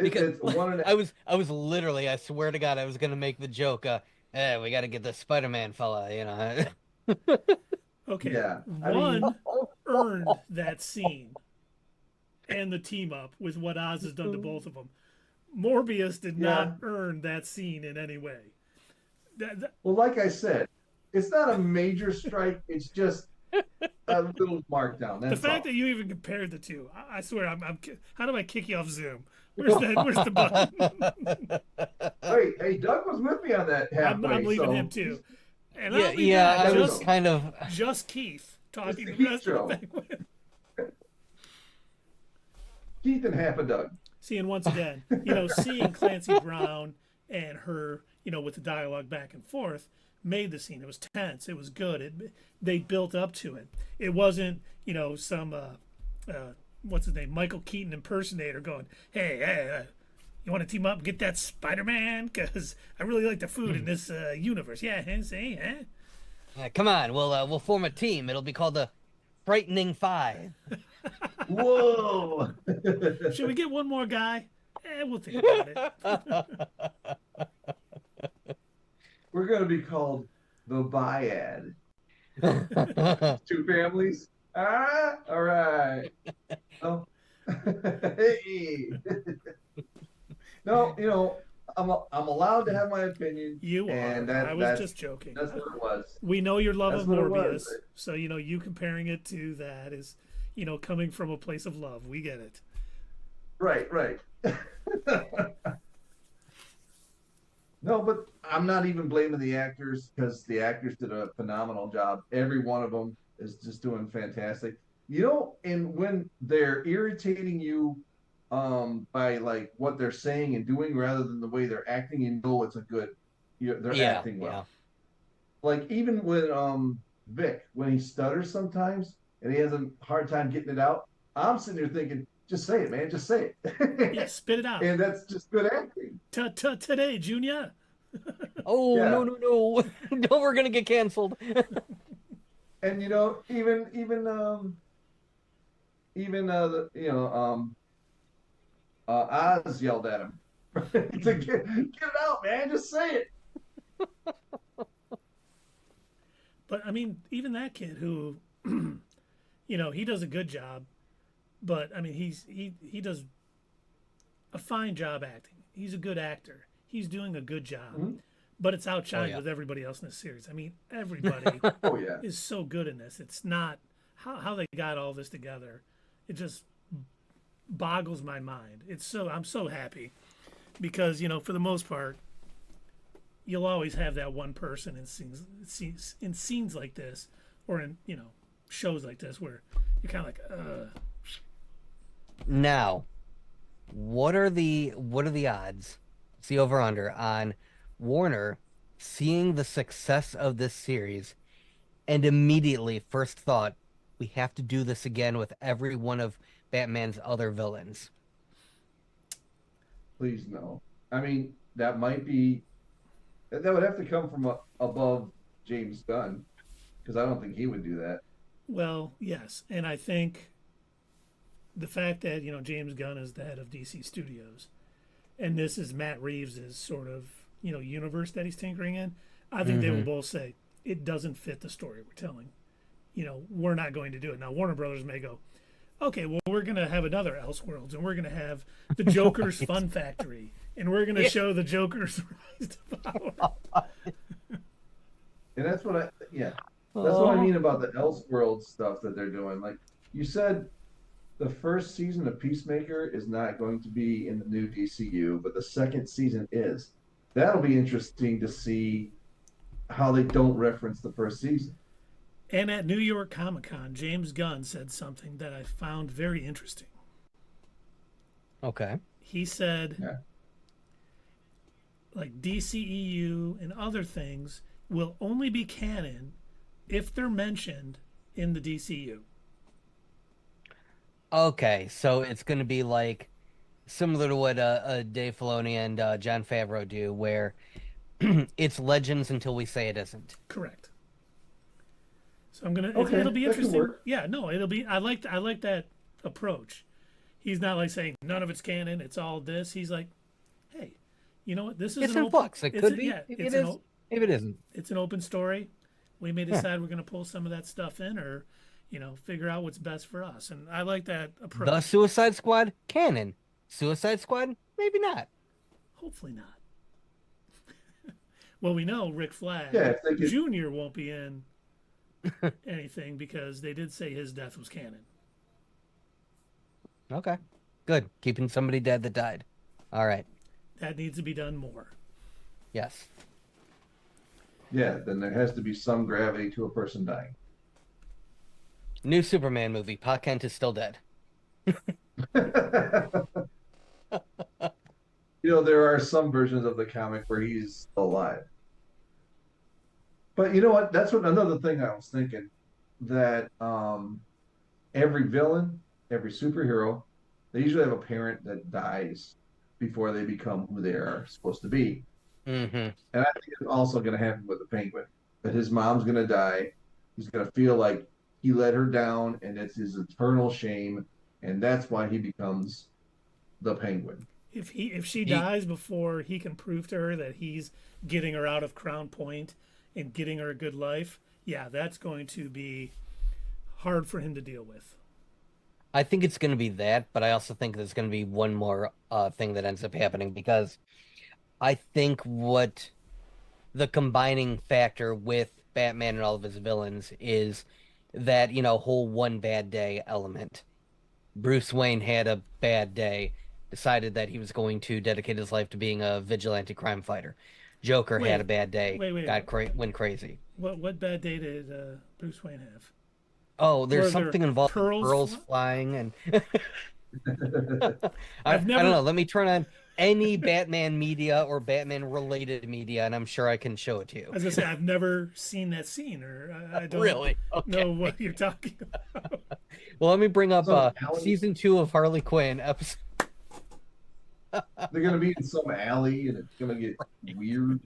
because it's one and I was literally, I swear to God, I was gonna make the joke. We got to get the Spider-Man fella. Okay, yeah. I mean, one earned that scene and the team up with what Oz has done to both of them. Morbius did not earn that scene in any way. well, like I said, it's not a major strike. It's just a little markdown. The That's fact all. that you even compared the two, I swear, how do I kick you off Zoom? Where's the button? Hey, Doug was with me on that halfway. I'm leaving so him too. And Yeah, I'll be yeah, back. I was just- kind of. Just Keith talking It's the the rest Keith of the thing. Keith and half a Doug. See, and once again, seeing Clancy Brown and her, with the dialogue back and forth, made the scene. It was tense. It was good. They built up to it. It wasn't, some what's his name, Michael Keaton impersonator going, hey, you want to team up and get that Spider-Man? Because I really like the food in this universe. Yeah, see, Come on, we'll form a team. It'll be called the Frightening Five. Whoa! Should we get one more guy? We'll think about it. We're gonna be called the Biad. 2 families. Ah, all right. Oh. Hey. No, I'm allowed to have my opinion. You are. And I was just joking. that's what it was. We know your love That's of what it Morbius, was. so you comparing it to that is, coming from a place of love. We get it. Right, right. No, but I'm not even blaming the actors because the actors did a phenomenal job. Every one of them is just doing fantastic. And when they're irritating you by like what they're saying and doing rather than the way they're acting, it's a good they're Yeah, acting well. yeah. Like even with Vic, when he stutters sometimes and he has a hard time getting it out, I'm sitting here thinking, just say it, man, just say it. Yeah, spit it out. And that's just good acting. Today, Junior. Oh, Yeah. no. No, we're gonna get canceled. And Oz yelled at him to get it out, man, just say it. But I mean, even that kid who, he does a good job, but I mean, he does a fine job acting. He's a good actor. He's doing a good job, Mhm. but it's outshined yeah. with everybody else in the series. I mean, everybody Oh yeah. is so good in this. It's not how they got all this together. It just boggles my mind. I'm so happy because for the most part, you'll always have that one person in scenes like this, or in shows like this, where you're kind of like, Now, what are the odds? See over under on Warner seeing the success of this series and immediately first thought, we have to do this again with every one of Batman's other villains. Please no. I mean, that would have to come from above James Gunn, because I don't think he would do that. well, yes, and I think the fact that James Gunn is the head of DC Studios, and this is Matt Reeves' sort of universe that he's tinkering in. I think they will both say it doesn't fit the story we're telling. We're not going to do it. Now Warner Brothers may go, okay, well we're going to have another Elseworlds, and we're going to have the Joker's Fun Factory, and we're going to show the Joker's rise to power. And that's what that's what I mean about the Elseworld stuff that they're doing. Like you said, the first season of Peacemaker is not going to be in the new DCU, but the second season is. That'll be interesting to see how they don't reference the first season. And at New York Comic Con, James Gunn said something that I found very interesting. Okay. He said, Yeah. like DCEU and other things will only be canon if they're mentioned in the DCU. Okay, so it's going to be like similar to what Dave Filoni and Jon Favreau do, where it's legends until we say it isn't. Correct. So I'm gonna. Okay, It'll be that can interesting. work. Yeah, no, it'll be. I like that approach. He's not like saying none of it's canon. It's all this. He's like, hey, you know what? This is It's an in open, flux. It it's could a- be. Yeah, If it's it an is. o- If it isn't. it's an open story. We may decide we're going to pull some of that stuff in, or figure out what's best for us. And I like that approach. The Suicide Squad, canon. Suicide Squad, maybe not. Hopefully not. Well, we know Rick Flag Yeah, if they could- Jr. won't be in anything because they did say his death was canon. Okay. Good. Keeping somebody dead that died. All right. That needs to be done more. Yes. Yeah, then there has to be some gravity to a person dying. New Superman movie. Pa Kent is still dead. There are some versions of the comic where he's still alive. But you know what? That's what another thing I was thinking, that every villain, every superhero, they usually have a parent that dies before they become who they are supposed to be. Mm-hmm. And I think it's also going to happen with the Penguin, that his mom's going to die. He's going to feel like he let her down, and it's his eternal shame, and that's why he becomes the Penguin. If she dies before he can prove to her that he's getting her out of Crown Point and getting her a good life, yeah, that's going to be hard for him to deal with. I think it's going to be that, but I also think there's going to be one more thing that ends up happening because I think what the combining factor with Batman and all of his villains is that, whole one bad day element. Bruce Wayne had a bad day, decided that he was going to dedicate his life to being a vigilante crime fighter. Joker had a Wait, bad day, wait. went crazy. What bad day did Bruce Wayne have? Oh, there's Were there something involved with pearls? pearls flying, and I I've don't know. never. Let me turn on any Batman media or Batman related media, and I'm sure I can show it to I you. was gonna say I've never seen that scene, or I don't Really? know Okay. what you're talking about. Well, let me bring up Some alley. season 2 of Harley Quinn episode. They're gonna be in some alley, and it's gonna get weird.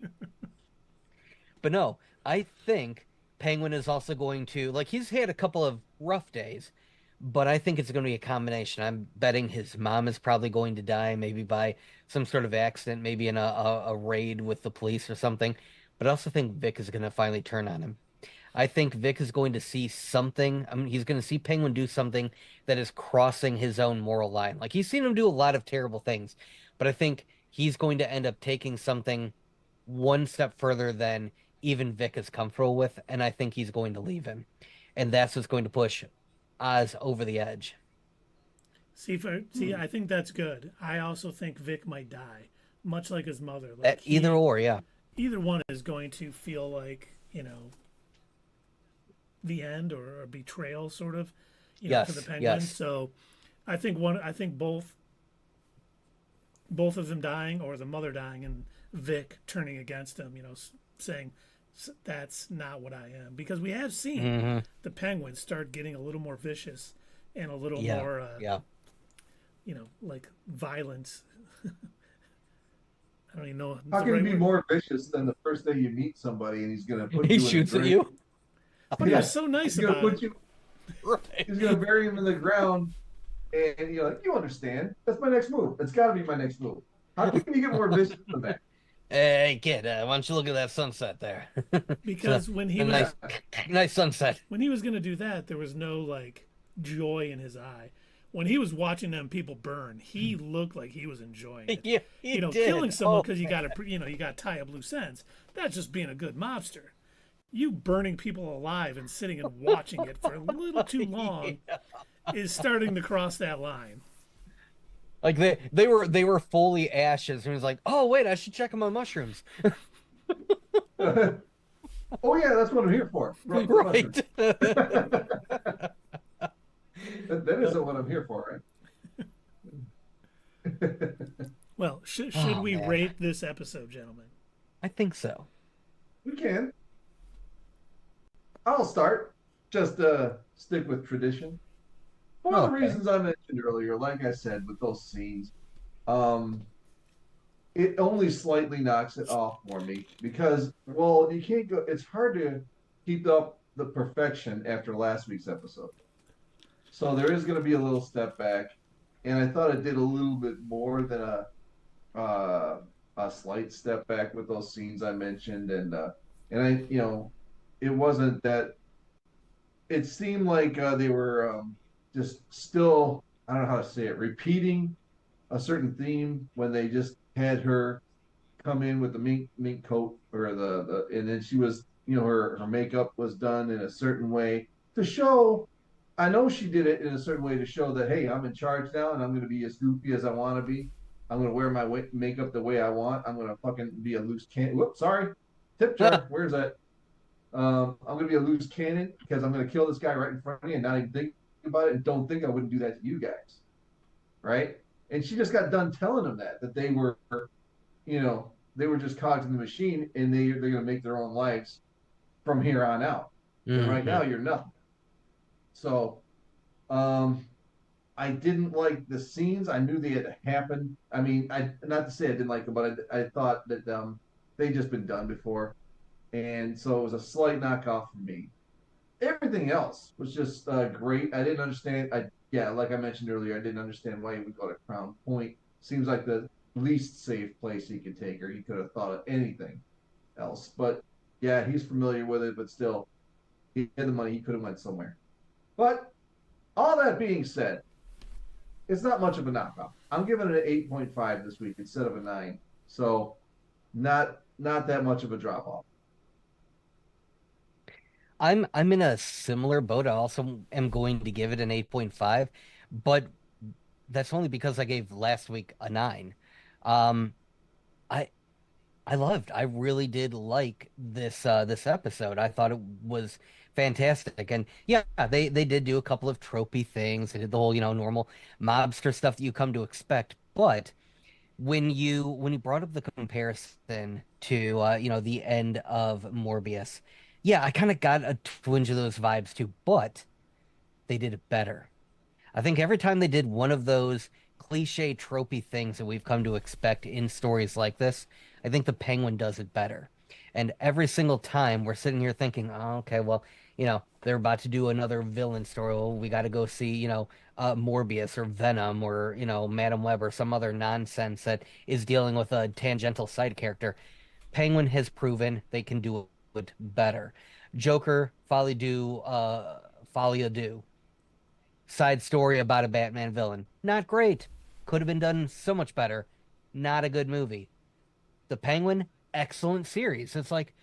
But no, I think Penguin is also going to, like, he's had a couple of rough days, but I think it's going to be a combination. I'm betting his mom is probably going to die, maybe by some sort of accident, maybe in a raid with the police or something. But I also think Vic is going to finally turn on him. I think Vic is going to see something. I mean, he's going to see Penguin do something that is crossing his own moral line. Like, he's seen him do a lot of terrible things, but I think he's going to end up taking something one step further than even Vic is comfortable with, and I think he's going to leave him. And that's what's going to push Oz over the edge. See, I think that's good. I also think Vic might die, much like his mother. At Like either or, yeah. either one is going to feel like the end or a betrayal, sort of, for the Yes, Penguins. yes. So, I think both of them dying, or the mother dying, and Vic turning against him. Saying that's not what I am, because we have seen Hmm. the Penguins start getting a little more vicious and a little Yeah, more, yeah. like violence. I don't even know. How the can right he be word. more vicious than the first day you meet somebody and he's gonna put He you in a shoots at grave? you. But he Yeah, was so nice he's gonna about put it. you. Right. He's gonna bury him in the ground, and you're like, you understand? That's my next move. It's got to be my next move. How can you get more vicious than that? Hey, kid, why don't you look at that sunset there? It's Because when he a was nice sunset. when he was going to do that, there was no like joy in his eye. When he was watching them people burn, he looked like he was enjoying it. Yeah, he did. Killing someone Oh, because you got to you got to tie up loose ends. That's just being a good mobster. You burning people alive and sitting and watching it for a little too long is starting to cross that line. like they were fully ashes, and he was like, "Oh wait, I should check on my mushrooms." Oh yeah, that's what I'm here for. Right. That isn't what I'm here for, right? Well, should Oh, we man. rate this episode, gentlemen? I think so. We can. I'll start. Just stick with tradition. For the Okay. reasons I mentioned earlier, like I said, with those scenes, um, it only slightly knocks it off for me because, well, you can't go. It's hard to keep up the perfection after last week's episode. So there is going to be a little step back, and I thought it did a little bit more than a slight step back with those scenes I mentioned, and it wasn't that. It seemed like they were just still, I don't know how to say it, repeating a certain theme when they just had her come in with the mink coat or and then she was, her makeup was done in a certain way to show. I know she did it in a certain way to show that, hey, I'm in charge now and I'm going to be as goofy as I want to be. I'm going to wear my makeup the way I want. I'm going to fucking be a loose cannon. Whoops, sorry. Tip jar. Where's that? I'm going to be a loose cannon because I'm going to kill this guy right in front of me and not even think about it and don't think I wouldn't do that to you guys. Right? And she just got done telling them that they were, they were just cogs in the machine and they're going to make their own lives from here on out. And right now you're nothing. So, I didn't like the scenes. I knew they had to happen. I mean, not to say I didn't like them, but I thought that they'd just been done before. And so it was a slight knockoff for me. Everything else was just great. I didn't understand. Like I mentioned earlier, I didn't understand why he would go to Crown Point. Seems like the least safe place he could take her. He could have thought of anything else. But yeah, he's familiar with it. But still, he had the money. He could have went somewhere. But all that being said, it's not much of a knockoff. I'm giving it an 8.5 this week instead of a 9. So not that much of a drop off. I'm in a similar boat. I also am going to give it an 8.5, but that's only because I gave last week a 9. Um, I I really did like this episode. I thought it was fantastic. And yeah, they did do a couple of tropey things. They did the whole, normal mobster stuff that you come to expect. But when you brought up the comparison to the end of Morbius, yeah, I kind of got a twinge of those vibes too, but they did it better. I think every time they did one of those cliche tropey things that we've come to expect in stories like this, I think the Penguin does it better. And every single time we're sitting here thinking, oh, okay, well, they're about to do another villain story. Well, we got to go see, Morbius or Venom or, Madam Web or some other nonsense that is dealing with a tangential side character. Penguin has proven they can do it better. Joker, Folie à Deux side story about a Batman villain. Not great. Could have been done so much better. Not a good movie. The Penguin, excellent series. It's like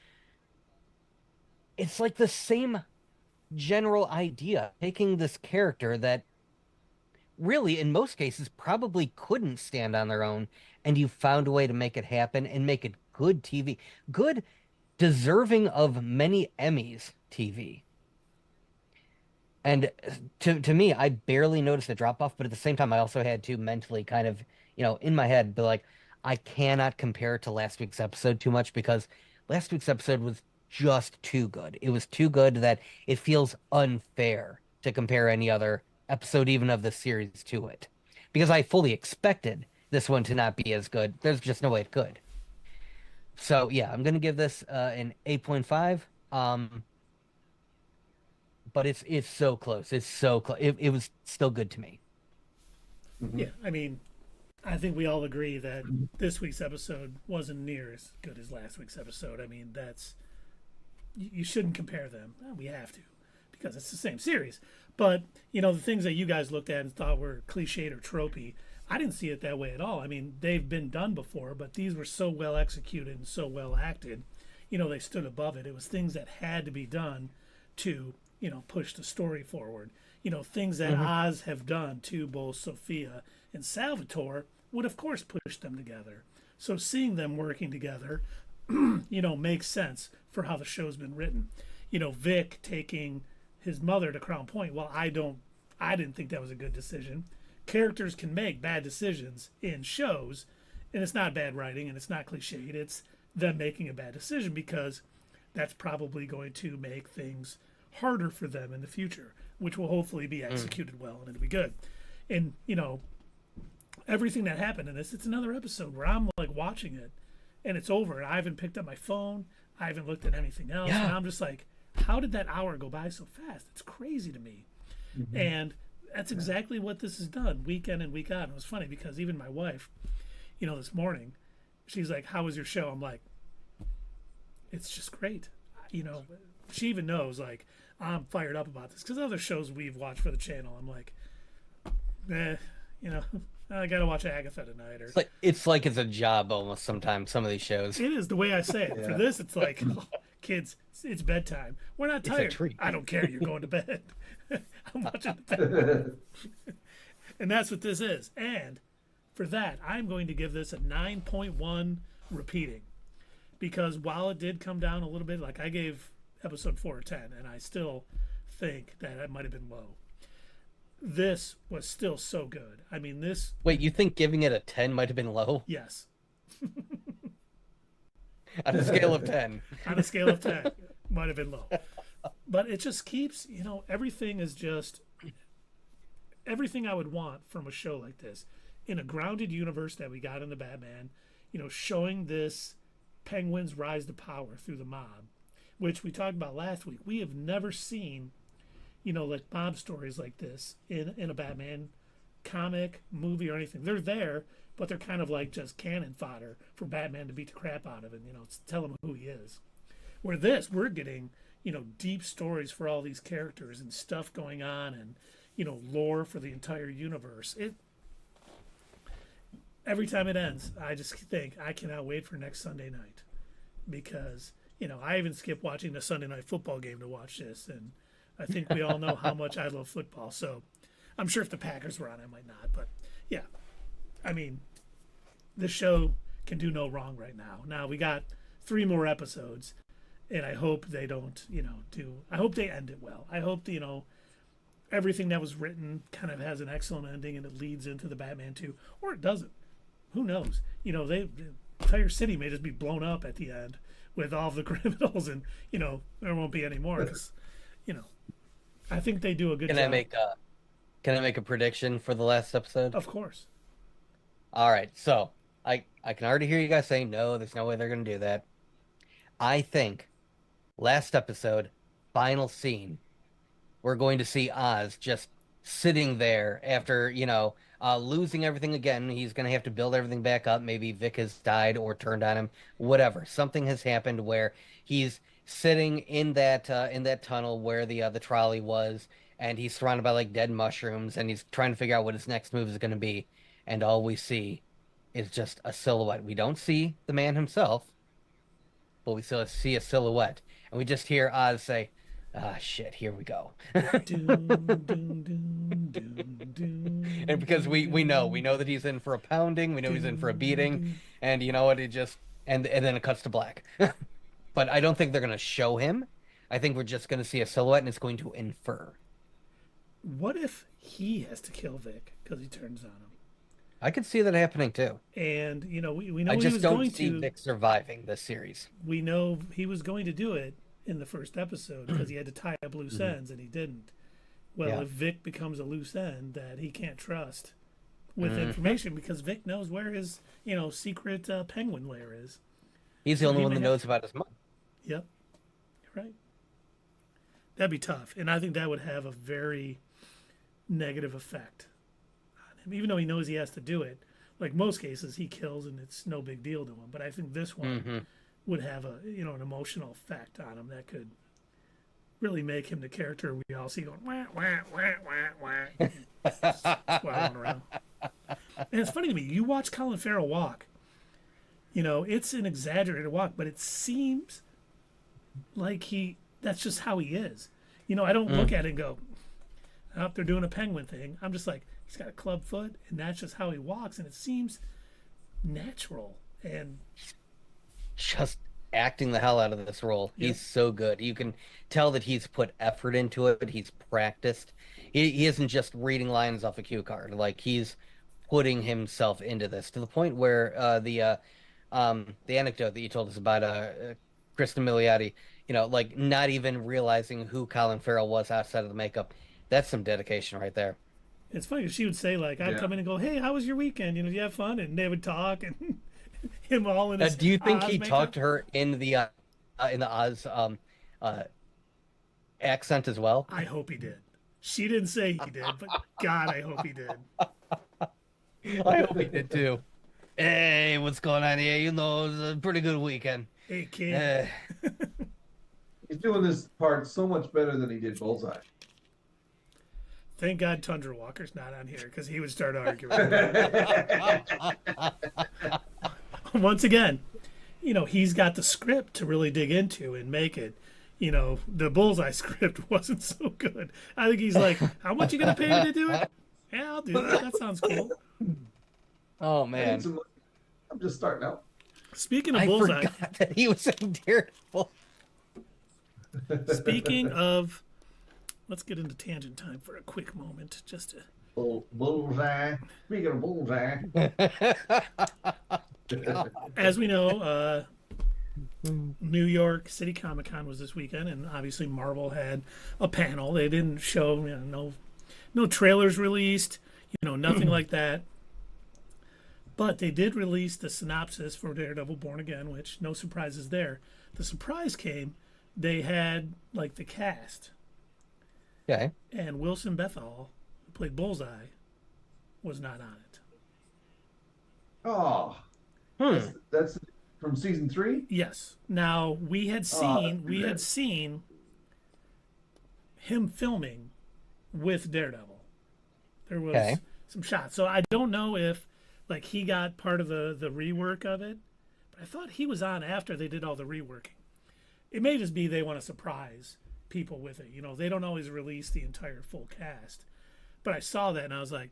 the same general idea, taking this character that really in most cases probably couldn't stand on their own, and you found a way to make it happen and make it good TV. Good, deserving of many Emmys TV. And to me, I barely noticed a drop off, but at the same time, I also had to mentally kind of, in my head, be like, I cannot compare it to last week's episode too much because last week's episode was just too good. It was too good that it feels unfair to compare any other episode, even of the series, to it. Because I fully expected this one to not be as good. There's just no way it could. So yeah, I'm gonna give this an 8.5. But it's so close. It's so close. It was still good to me. Mm-hmm. Yeah, I mean, I think we all agree that this week's episode wasn't near as good as last week's episode. I mean, you shouldn't compare them. Well, we have to because it's the same series. But, the things that you guys looked at and thought were cliched or tropey, I didn't see it that way at all. I mean, they've been done before, but these were so well executed and so well acted. They stood above it. It was things that had to be done to push the story forward. Things that Oz have done to both Sophia and Salvatore would, of course, push them together. So seeing them working together, makes sense for how the show's been written. Vic taking his mother to Crown Point. Well, I didn't think that was a good decision. Characters can make bad decisions in shows, and it's not bad writing and it's not cliched. It's them making a bad decision because that's probably going to make things harder for them in the future, which will hopefully be executed well and it'll be good. And everything that happened in this, it's another episode where I'm like watching it and it's over and I haven't picked up my phone, I haven't looked at anything else, and I'm just like, how did that hour go by so fast? It's crazy to me. And that's exactly what this has done week in and week out. And it was funny because even my wife, this morning, she's like, how was your show? I'm like, it's just great. She even knows, like, I'm fired up about this because other shows we've watched for the channel, I'm like, I gotta watch Agatha tonight. Or It's like it's a job almost sometimes. Some of these shows. it is the way I say it. For this, it's like, oh, kids, it's bedtime. We're not It's a tired. treat. I don't care. You're going to bed. I'm watching the bed. And that's what this is. And for that, I'm going to give this a 9.1 repeating because while it did come down a little bit, like I gave episode 4 or 10, and I still think that it might have been low. This was still so good. I mean, this. Wait, you think giving it a 10 might have been low? Yes. On a scale of 10. On a scale of 10, might have been low. But it just keeps, everything is just everything I would want from a show like this in a grounded universe that we got in the Batman, showing this Penguin's rise to power through the mob, which we talked about last week. We have never seen, like mob stories like this in a Batman comic, movie, or anything. They're there, but they're kind of like just cannon fodder for Batman to beat the crap out of and, tell him who he is. Where we're getting, deep stories for all these characters and stuff going on and, lore for the entire universe. every time it ends, I just think I cannot wait for next Sunday night because, I even skip watching the Sunday night football game to watch this. And I think we all know how much I love football. So I'm sure if the Packers were on, I might not. But yeah, I mean, this show can do no wrong right now. Now we got 3 more episodes, and I hope they don't, I hope they end it well. I hope, everything that was written kind of has an excellent ending and it leads into the Batman 2, or it doesn't. Who knows? The entire city may just be blown up at the end with all the criminals, and there won't be any more. Cause, I think they do a good job. Can I make a prediction for the last episode? Of course. All right, so I can already hear you guys saying no. There's no way they're gonna do that. I think last episode, final scene, we're going to see Oz just sitting there after, losing everything again. He's going to have to build everything back up. Maybe Vic has died or turned on him. Whatever. Something has happened where he's sitting in that tunnel where the trolley was, and he's surrounded by like dead mushrooms, and he's trying to figure out what his next move is going to be. And all we see is just a silhouette. We don't see the man himself, but we still see a silhouette. And we just hear Oz say, "Ah, shit, here we go." And because we know that he's in for a pounding, we know he's in for a beating, and you know what, it just, and then it cuts to black. But I don't think they're going to show him. I think we're just going to see a silhouette, and it's going to infer. What if he has to kill Vic because he turns on him? I could see that happening too. And, we know I he just was don't going see to. Vic surviving this series. We know he was going to do it in the first episode because he had to tie up loose ends, and he didn't. Well, if Vic becomes a loose end that he can't trust with information, because Vic knows where his, secret penguin lair is. He's the only one that knows about his mom. Yep. You're right. That'd be tough. And I think that would have a very negative effect on him. Even though he knows he has to do it, like most cases, he kills and it's no big deal to him. But I think this one would have an emotional effect on him that could really make him the character we all see going wah wah wah wah wah, swallowing around. And it's funny to me. You watch Colin Farrell walk. It's an exaggerated walk, but it seems like that's just how he is. I don't look at it and go, "Oh, they're doing a penguin thing." I'm just like, he's got a club foot, and that's just how he walks, and it seems natural and just acting the hell out of this role. Yep. He's so good. You can tell that he's put effort into it. He's practiced. He isn't just reading lines off a cue card. Like, he's putting himself into this to the point where the anecdote that you told us about Cristin Milioti, like not even realizing who Colin Farrell was outside of the makeup. That's some dedication right there. It's funny. She would say, like, I'd come in and go, "Hey, how was your weekend? Did you have fun?" And they would talk, and him all in his do you think Oz he makeup? talked to her in the Oz accent as well? I hope he did. She didn't say he did, but God, I hope he did. I hope he did too. Hey, what's going on here? It was a pretty good weekend. Hey, kid. He's doing this part so much better than he did Bullseye. Thank God Tundra Walker's not on here because he would start arguing. Once again, he's got the script to really dig into and make it. The Bullseye script wasn't so good. I think he's like, "How much you gonna pay me to do it?" "Yeah, I'll do that. That sounds cool." Oh man, I'm just starting out. Speaking of Bullseye, I forgot that he was in Daredevil. Speaking of, let's get into tangent time for a quick moment, just to. Bullseye. Speaking of Bullseye. As we know, New York City Comic Con was this weekend, and obviously Marvel had a panel. They didn't show, no trailers released, nothing like that. But they did release the synopsis for Daredevil Born Again, which no surprises there. The surprise came, they had like the cast. Okay. And Wilson Bethel, who played Bullseye, was not on it. Oh. That's from season 3? Yes. Now we had seen him filming with Daredevil. There was some shots. So I don't know if Like he got part of the rework of it, but I thought he was on after they did all the reworking. It may just be they want to surprise people with it. You know, they don't always release the entire full cast. But I saw that and I was like,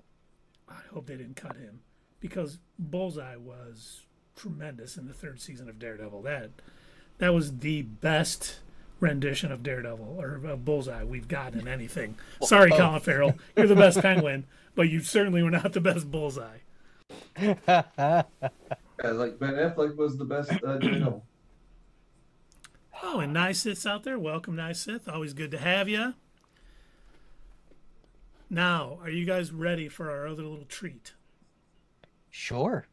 I hope they didn't cut him, because Bullseye was tremendous in the third season of Daredevil. That was the best rendition of Daredevil or of Bullseye we've gotten in anything. Sorry, Colin Farrell, you're the best Penguin, but you certainly were not the best Bullseye. Yeah, like Ben Affleck was the best Daredevil. Oh, and Nysith's out there. Welcome, Nysith. Always good to have you. Now, are you guys ready for our other little treat? Sure.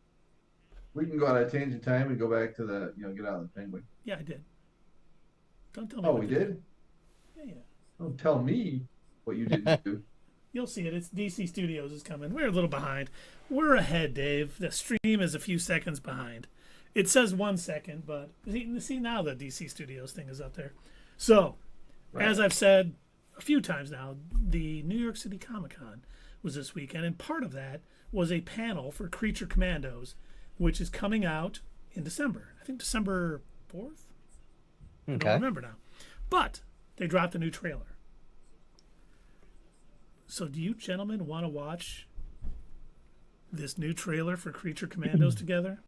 We can go on a tangent time and go back to the, get out of the Penguin. Yeah, I did. Don't tell me. Oh, what we to did? do. Yeah. Don't tell me what you didn't do. You'll see it. It's DC Studios is coming. We're a little behind. We're ahead, Dave. The stream is a few seconds behind. It says 1 second, but see now the DC Studios thing is up there. So, Right. as I've said a few times now, the New York City Comic Con was this weekend, and part of that was a panel for Creature Commandos, which is coming out in December. I think December 4th? I don't remember now. But they dropped a new trailer. So do you gentlemen want to watch this new trailer for Creature Commandos together?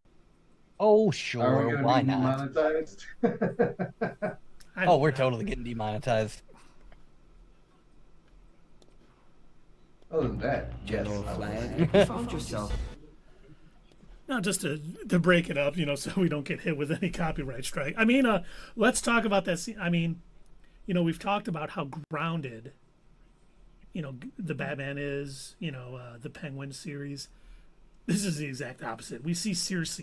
Oh, Are we sure. going Why to be not? demonetized? Oh, we're totally getting demonetized. Other than that, yes. Yellow I would. flag. You found yourself. No, just to break it up, so we don't get hit with any copyright strike. I mean, let's talk about that scene. I mean, we've talked about how grounded, the Batman is, the Penguin series. This is the exact opposite. We see Circe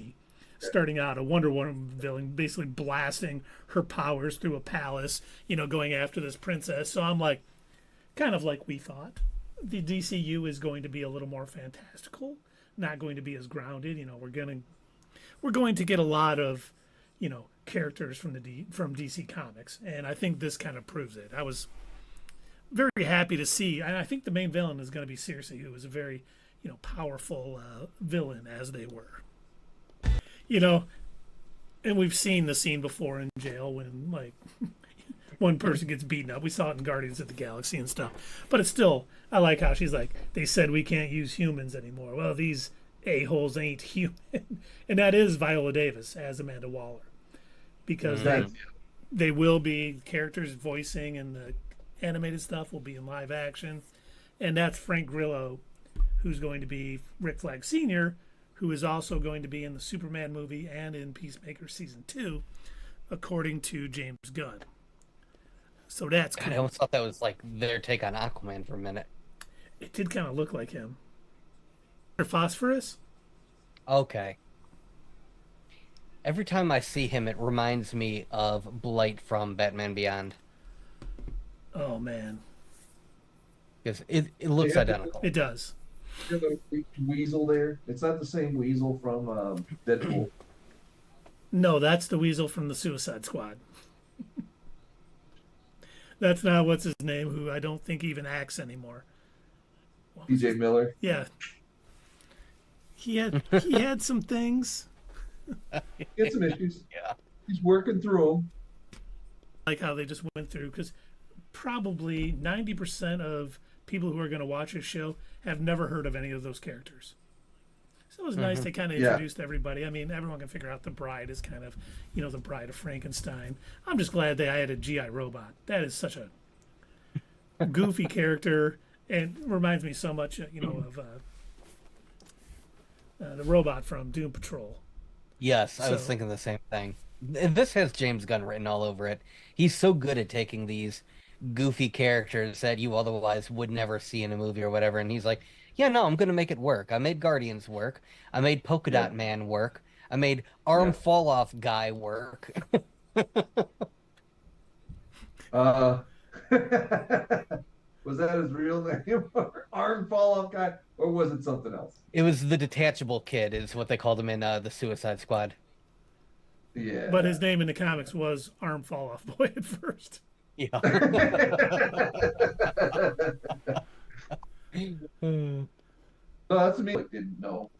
starting out, a Wonder Woman villain, basically blasting her powers through a palace, going after this princess. So I'm like, kind of like we thought. The DCU is going to be a little more fantastical, not going to be as grounded. We're going to get a lot of, characters from DC Comics, and I think this kind of proves it. I was very happy to see, and I think the main villain is going to be Circe, who is a very, powerful villain, as they were. And we've seen the scene before in jail when, like, one person gets beaten up. We saw it in Guardians of the Galaxy and stuff. But it's still, I like how she's like, they said we can't use humans anymore. Well, these a-holes ain't human. And that is Viola Davis as Amanda Waller. Because they will be characters voicing, and the animated stuff will be in live action. And that's Frank Grillo, who's going to be Rick Flag Sr., who is also going to be in the Superman movie and in Peacemaker Season 2, according to James Gunn. So that's cool. God, I almost thought that was like their take on Aquaman for a minute. It did kind of look like him. Or Phosphorus? Okay. Every time I see him, it reminds me of Blight from Batman Beyond. Oh, man. Because it looks identical. It does. The weasel there. It's not the same weasel from Deadpool. No, that's the Weasel from the Suicide Squad. That's not what's his name, who I don't think even acts anymore. DJ Miller. Yeah. He had some things. He had some issues. Yeah. He's working through them. Like how they just went through, because probably 90% of people who are going to watch his show have never heard of any of those characters. So it was nice they kind of introduced everybody. I mean, everyone can figure out the Bride is kind of, the Bride of Frankenstein. I'm just glad they added G.I. Robot. That is such a goofy character, and reminds me so much, of the robot from Doom Patrol. Yes, I was thinking the same thing. This has James Gunn written all over it. He's so good at taking these goofy characters that you otherwise would never see in a movie or whatever, and he's like, yeah, no, I'm gonna make it work. I made Guardians work. I made Polka Dot Man work. I made Arm Fall Off Guy work. Was that his real name? Arm Fall Off Guy? Or was it something else? It was the Detachable Kid, is what they called him in the Suicide Squad. Yeah. But his name in the comics was Arm Fall Off Boy at first. Yeah. No, that's me. I didn't know.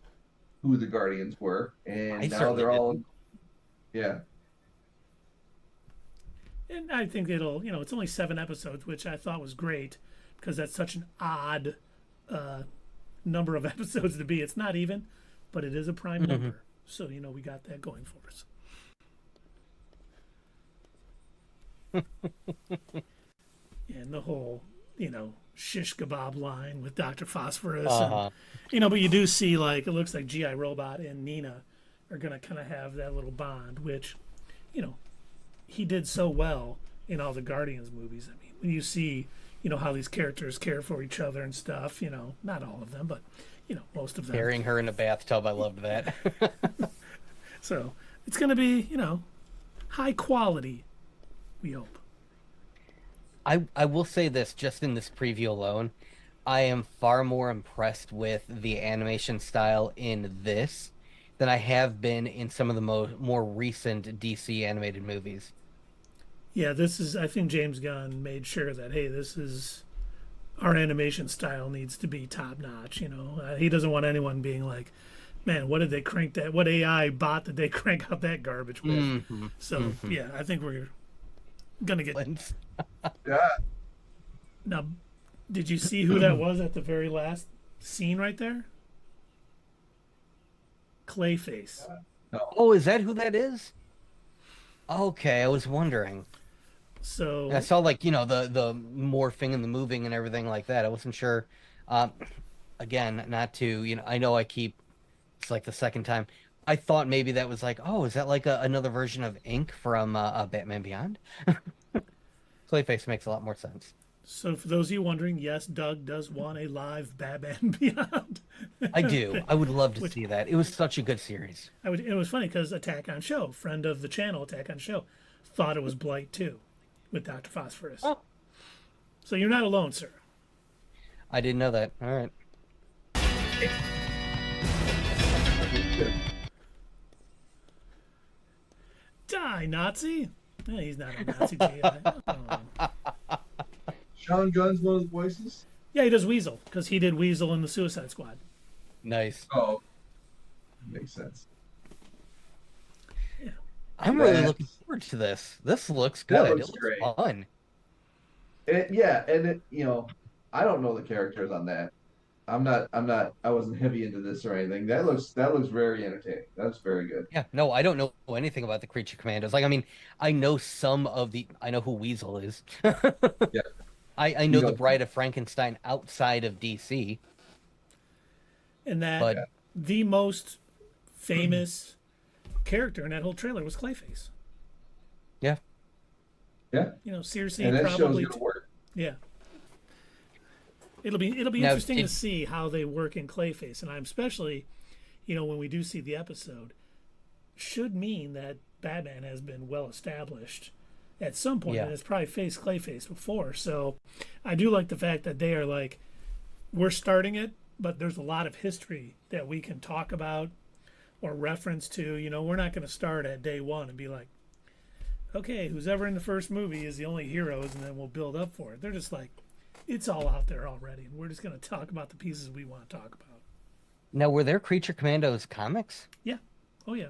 who the Guardians were, I and now certainly they're all, didn't. yeah. And I think it'll, it's only 7 episodes, which I thought was great because that's such an odd number of episodes to be. It's not even, but it is a prime number. So, we got that going for us. And the whole, shish kebab line with Dr. Phosphorus. And, but you do see, it looks like G.I. Robot and Nina are going to kind of have that little bond, which, he did so well in all the Guardians movies. I mean, when you see, how these characters care for each other and stuff, not all of them, but, most of them. Carrying her in a bathtub, I loved that. So it's going to be, high quality, we hope. I will say this, just in this preview alone, I am far more impressed with the animation style in this than I have been in some of the more recent DC animated movies. Yeah, I think James Gunn made sure that, hey, our animation style needs to be top notch. He doesn't want anyone being like, man, what did they crank that? What AI bot did they crank out that garbage with? So, yeah, I think we're going to get. Yeah. Now, did you see who that was at the very last scene right there? Clayface. No. Oh, is that who that is? Okay, I was wondering. So I saw the morphing and the moving and everything like that. I wasn't sure. Again, not to I know it's like the second time. I thought maybe that was like, oh, is that like another version of Ink from Batman Beyond? Clayface makes a lot more sense. So for those of you wondering, yes, Doug does want a live Batman Beyond. I do. I would love to see that. It was such a good series. It was funny because Attack on Show, friend of the channel, Attack on Show, thought it was Blight too, with Dr. Phosphorus. Oh. So you're not alone, sir. I didn't know that. All right. Die, Nazi! Yeah, he's not a Nazi GI. Oh. Sean Gunn's one of the voices? Yeah, he does Weasel, because he did Weasel in the Suicide Squad. Nice. Oh, makes sense. Yeah. I'm really looking forward to this. This looks good. It looks great. Fun. I don't know the characters on that. I wasn't heavy into this or anything. That looks very entertaining. That's very good. Yeah, no, I don't know anything about the Creature Commandos. I know I know who Weasel is. Yeah. I know the Bride of Frankenstein outside of DC. And the most famous character in that whole trailer was Clayface. Yeah. Yeah. Seriously, and that probably. show's gonna work. Yeah. It'll be Now, interesting to see how they work in Clayface, and I'm especially, when we do see the episode, should mean that Batman has been well established at some point, and has probably faced Clayface before. So, I do like the fact that they are like, we're starting it, but there's a lot of history that we can talk about or reference to. We're not going to start at day one and be like, okay, who's ever in the first movie is the only heroes, and then we'll build up for it. They're just like, it's all out there already, and we're just going to talk about the pieces we want to talk about. Now, were there Creature Commandos comics? Yeah. Oh, yeah.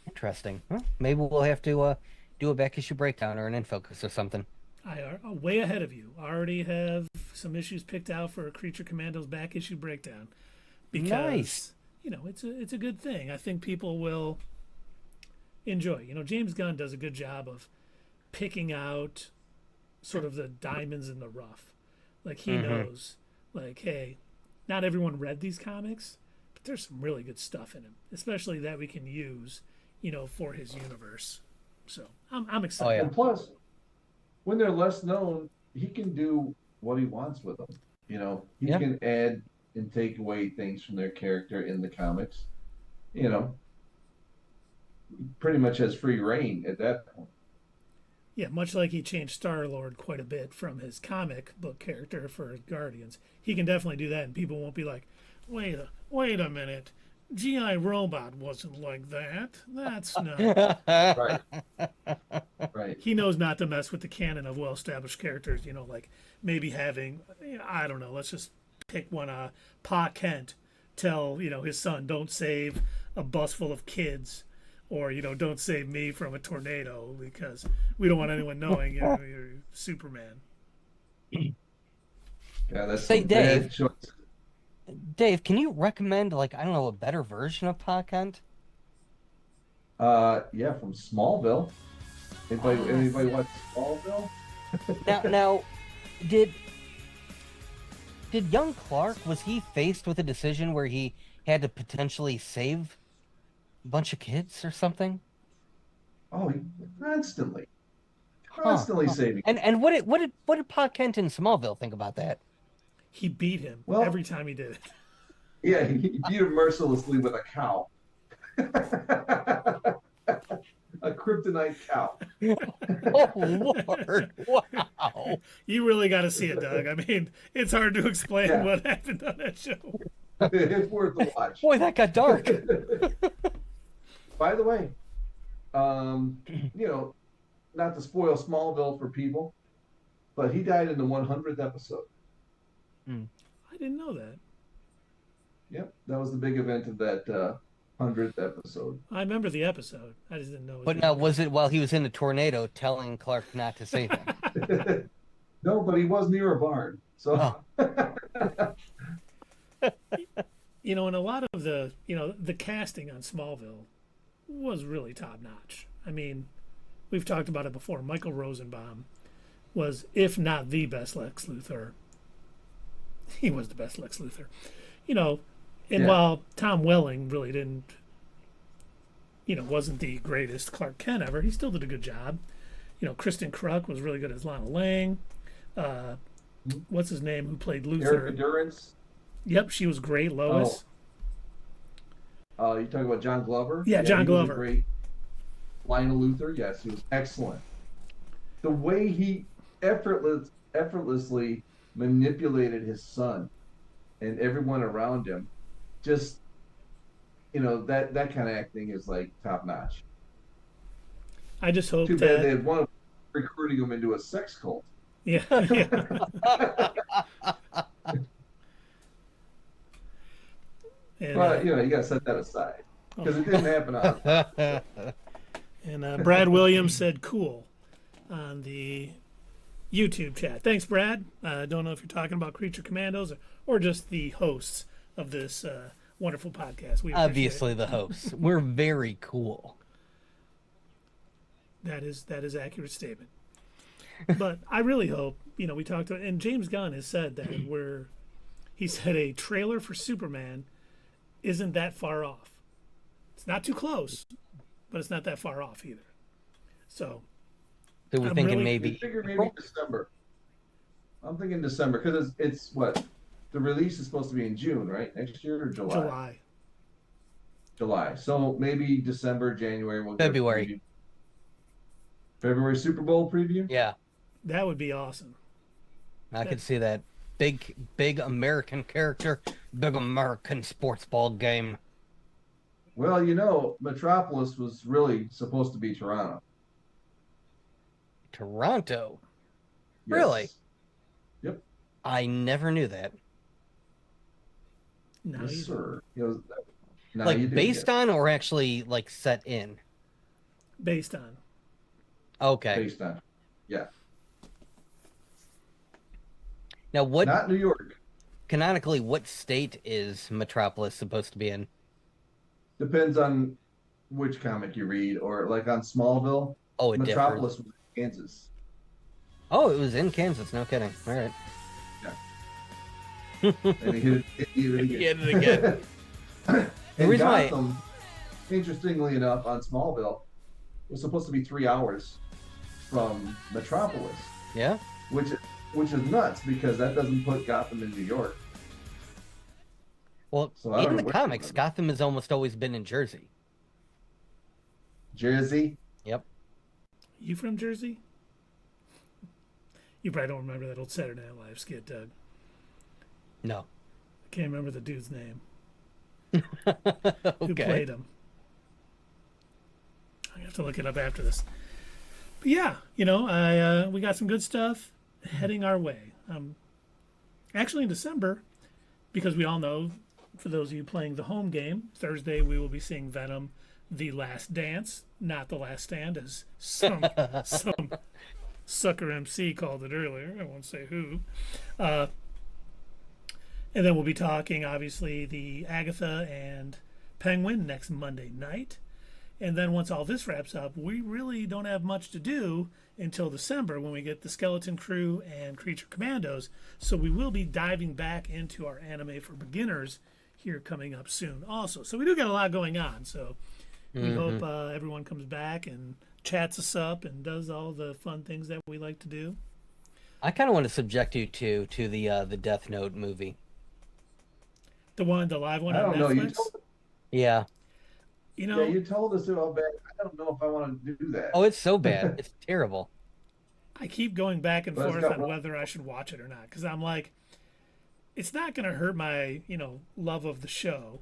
Interesting. Well, maybe we'll have to do a back issue breakdown or an in focus or something. I are way ahead of you. I already have some issues picked out for a Creature Commandos back issue breakdown because Nice. It's a good thing. I think people will enjoy. James Gunn does a good job of picking out sort of the diamonds in the rough. Like he knows, hey, not everyone read these comics, but there's some really good stuff in them, especially that we can use, for his universe. So I'm excited. Oh, yeah. And plus, when they're less known, he can do what he wants with them. He can add and take away things from their character in the comics. Pretty much has free reign at that point. Yeah, much like he changed Star-Lord quite a bit from his comic book character for Guardians, he can definitely do that, and people won't be like, wait a minute, G.I. Robot wasn't like that. That's not... Right. He knows not to mess with the canon of well-established characters, like maybe having, I don't know, let's just pick one, Pa Kent tell, his son, don't save a bus full of kids, or, don't save me from a tornado, because we don't want anyone knowing, you're Superman. Yeah, that's Say, some bad Dave. choice. Dave, can you recommend, like, I don't know, a better version of Pa Kent? Yeah, from Smallville. Anybody watch Smallville? Now, did young Clark, was he faced with a decision where he had to potentially save a bunch of kids or something? Oh, constantly Huh. saving. And what did Pa Kent in Smallville think about that? He beat him Well- every time he did it. Yeah, he beat him mercilessly with a cow. A kryptonite cow. Oh Lord! Wow. You really got to see it, Doug. I mean, it's hard to explain Yeah. what happened on that show. It's worth a watch. Boy, that got dark. By the way, not to spoil Smallville for people, but he died in the 100th episode. I didn't know that. Yep, that was the big event of that 100th episode. I remember the episode. I just didn't know. It was But now, was it while he was in a tornado telling Clark not to save him? No, but he was near a barn. So and a lot of the casting on Smallville was really top notch. I mean, we've talked about it before. Michael Rosenbaum was, if not the best Lex Luthor, he was the best Lex Luthor. And Yeah. while Tom Welling really didn't, wasn't the greatest Clark Kent ever, he still did a good job. Kristen Kruk was really good as Lana Lang. What's his name, who played Luthor? Erica Durance. Yep, she was great. Lois. You talking about John Glover? Yeah, John he was a Glover. great Lionel Luthor. Yes, he was excellent. The way he effortlessly manipulated his son and everyone around him, just that kind of acting is like top notch. I just hope Too bad that they had one recruiting him into a sex cult. yeah. And, But you got to set that aside because it didn't happen on. and Brad Williams said cool on the YouTube chat. Thanks, Brad. I don't know if you're talking about Creature Commandos or just the hosts of this wonderful podcast. We appreciate Obviously, the hosts. We're very cool. it. That is accurate statement. But I really hope, we talked to, and James Gunn has said that he said a trailer for Superman isn't that far off. It's not too close, but it's not that far off either. So So we're I'm thinking really- maybe. I figure maybe December. I'm thinking December because it's what the release is supposed to be in June, right? Next year or July? July. So maybe December, January. We'll get a February. preview. February Super Bowl preview. Yeah, That would be awesome. I could see that. Big American character, big American sports ball game. Well, Metropolis was really supposed to be Toronto. Toronto. Yes. Really? Yep. I never knew that. Now Yes, you sir. Now Like you do, based yes. on or actually like set in? based on. Okay. Based on. Yeah. Now what Not New York. canonically what state is Metropolis supposed to be in? Depends on which comic you read, or like on Smallville, Oh, it Metropolis differs. was in Kansas. Oh, it was in Kansas. No kidding. All right. And he hit it again. He hit it again. And reason why- Gotham, interestingly enough, on Smallville, was supposed to be 3 hours from Metropolis, Yeah. which is nuts because that doesn't put Gotham in New York. Well, So I don't in know the what- comics, Gotham has almost always been in Jersey. Jersey. Yep. You from Jersey? You probably don't remember that old Saturday Night Live skit, Doug. No. I can't remember the dude's name who Okay. played him. I have to look it up after this. But yeah, we got some good stuff heading our way. Actually, in December, because we all know for those of you playing the home game, Thursday we will be seeing Venom: The Last Dance, not The Last Stand, as some sucker MC called it earlier. I won't say who. And then we'll be talking, obviously, the Agatha and Penguin next Monday night. And then once all this wraps up, we really don't have much to do until December when we get the Skeleton Crew and Creature Commandos. So we will be diving back into our anime for beginners here coming up soon also. So we do got a lot going on. So we hope everyone comes back and chats us up and does all the fun things that we like to do. I kind of want to subject you to the Death Note movie. The live one I on don't know. Netflix? Yeah. You know, Yeah, you told us about that. I don't know if I want to do that. Oh, it's so bad. It's terrible. I keep going back and But it's forth got on one- whether I should watch it or not because I'm like, it's not going to hurt my, love of the show.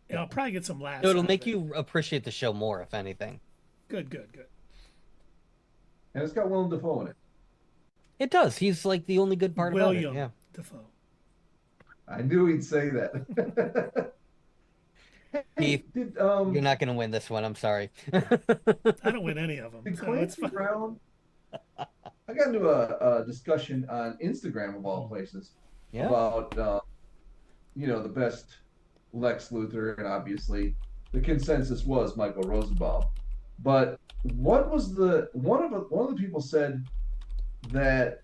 And I'll probably get some laughs. No, it'll out of make it. you appreciate the show more, if anything. Good. And it's got Willem Dafoe in it. It does. He's like the only good part about it. William Yeah. Dafoe. I knew he'd say that. Keith, Did You're not going to win this one. I'm sorry. I don't win any of them, did so it's Clancy fine. Brown? I got into a discussion on Instagram of all places Yeah. about the best Lex Luthor, and obviously the consensus was Michael Rosenbaum. But what was one of the people said that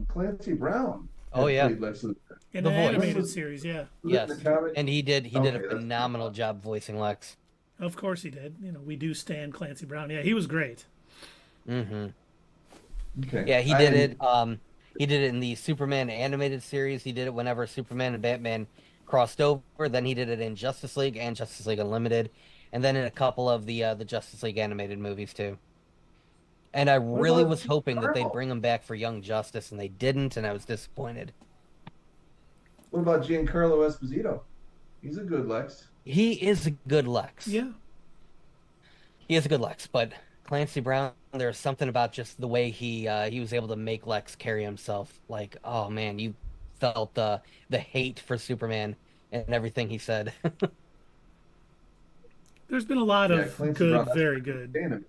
Clancy Brown Oh, had yeah. played Lex Luthor. In The an voice. animated series, yeah. Yes. In the comic? And he did Okay, a that's phenomenal good. job voicing Lex. Of course he did. We do stand Clancy Brown. Yeah, he was great. Mm-hmm. Okay. Yeah, he did it. He did it in the Superman animated series. He did it whenever Superman and Batman crossed over. Then he did it in Justice League and Justice League Unlimited, and then in a couple of the Justice League animated movies too. And I really about was hoping that they'd Farrell? bring him back for Young Justice, and they didn't, and I was disappointed. What about Giancarlo Esposito? He's a good Lex. He is a good Lex. Yeah. He is a good Lex, but Clancy Brown, there's something about just the way he was able to make Lex carry himself. Like, oh man, you felt the hate for Superman and everything he said. There's been a lot Yeah, of Clancy good, Brown, that's very good. Damn.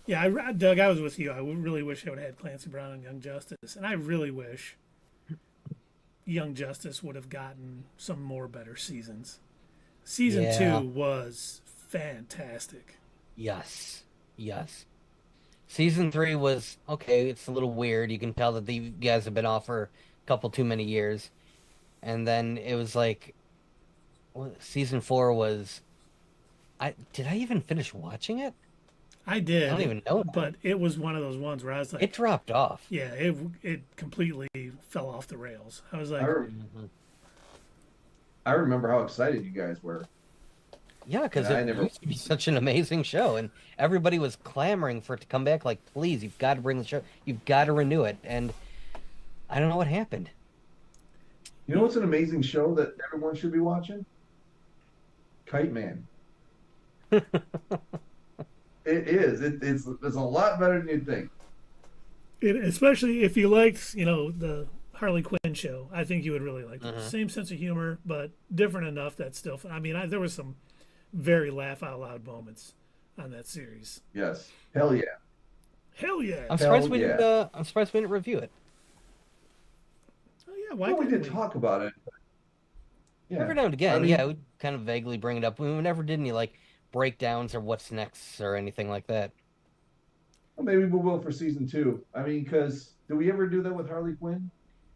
Yeah, Doug, I was with you. I really wish I would have had Clancy Brown and Young Justice, and I really wish Young Justice would have gotten some more better seasons. Season Yeah. 2 was fantastic. Yes. Season 3 was okay. It's a little weird. You can tell that the guys have been off for a couple too many years. And then it was like, season 4 was. Did I even finish watching it? I did. I don't even know. But it was one of those ones where I was like, It dropped off. yeah, it completely fell off the rails. I was like, I remember how excited you guys were. Yeah, because Yeah, it I never- used to be such an amazing show, and everybody was clamoring for it to come back. Like, please, you've got to bring the show. You've got to renew it. And I don't know what happened. You know what's an amazing show that everyone should be watching? Kite Man. It is. It's a lot better than you'd think. especially if you liked, the Harley Quinn show, I think you would really like it. Mhm. Same sense of humor, but different enough that still. I mean, there was some very laugh out loud moments on that series. Yes. Hell yeah. Hell yeah! I'm surprised we yeah. didn't. I'm surprised we didn't review it. Oh yeah, why Well, we didn't did talk about it. but- Yeah. Every now and again, I mean- yeah, we kind of vaguely bring it up. We never did any like breakdowns or what's next or anything like that. Well, maybe we will for season 2. I mean, because did we ever do that with Harley Quinn?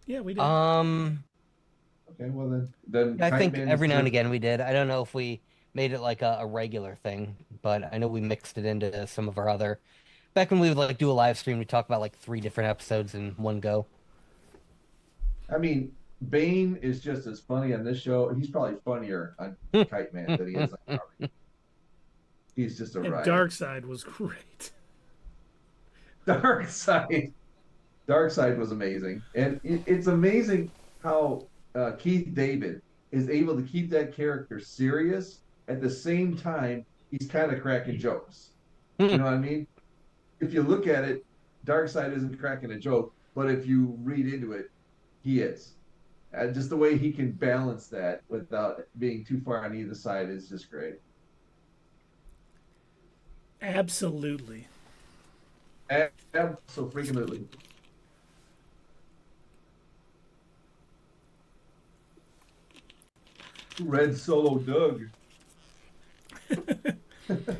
Yeah, we did. Okay, well then. I Kite think Man every is now and good. again we did. I don't know if we made it like a regular thing, but I know we mixed it into some of our other. Back when we would like do a live stream, we talk about like 3 different episodes in one go. I mean, Bane is just as funny on this show. He's probably funnier on Kite Man than he is on Harley. He's just a and riot. Darkseid was great. Darkseid was amazing, and it's amazing how Keith David is able to keep that character serious at the same time he's kind of cracking jokes. You know what I mean? If you look at it, Darkseid isn't cracking a joke, but if you read into it, he is. Just the way he can balance that without being too far on either side is just great. Absolutely. Absolutely. Red Solo Doug.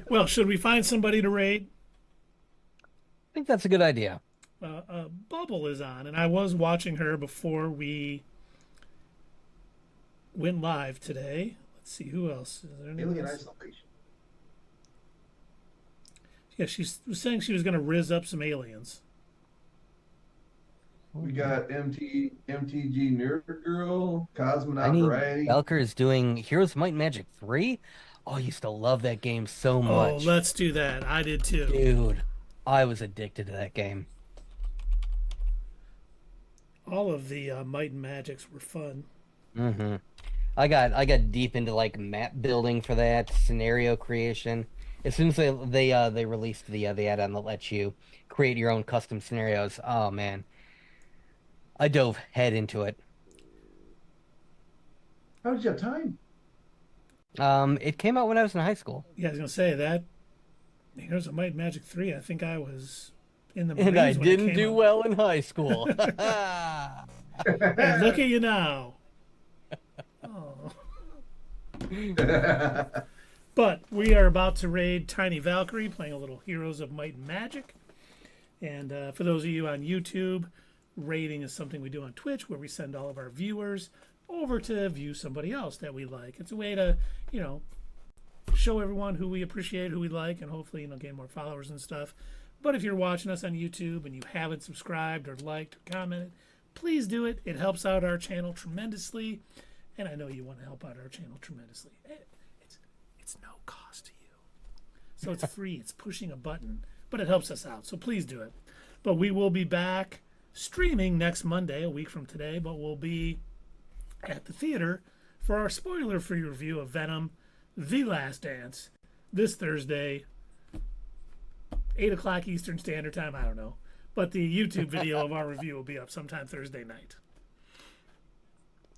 Well, should we find somebody to raid? I think that's a good idea. Bubble is on, and I was watching her before we went live today. Let's see, who else? Is there anyone Alien else? Isolation. Yeah, she was saying she was going to riz up some aliens. We got MTG Nerd Girl, Cosmonaut I need Variety. Belker is doing Heroes of Might and Magic 3. Oh, I used to love that game so Oh, much. let's do that. I did too. Dude, I was addicted to that game. All of the Might and Magics were fun. Mm-hmm. I got deep into like map building for that, scenario creation. As soon as they released the add-on that lets you create your own custom scenarios, oh man, I dove head into it. How did you have time? It came out when I was in high school, Yeah, I was going to say that. Here's a Might and Magic 3. I think I was in the Marines and I when it didn't came do out. well in high school. And look at you now. Oh. But we are about to raid Tiny Valkyrie, playing a little Heroes of Might and Magic. And for those of you on YouTube, raiding is something we do on Twitch, where we send all of our viewers over to view somebody else that we like. It's a way to, show everyone who we appreciate, who we like, and hopefully, gain more followers and stuff. But if you're watching us on YouTube and you haven't subscribed or liked or commented, please do it. It helps out our channel tremendously. And I know you want to help out our channel tremendously. It's no cost to you. So it's free. It's pushing a button. But it helps us out. So please do it. But we will be back streaming next Monday, a week from today. But we'll be at the theater for our spoiler-free review of Venom, The Last Dance, this Thursday, 8 o'clock Eastern Standard Time. I don't know. But the YouTube video of our review will be up sometime Thursday night.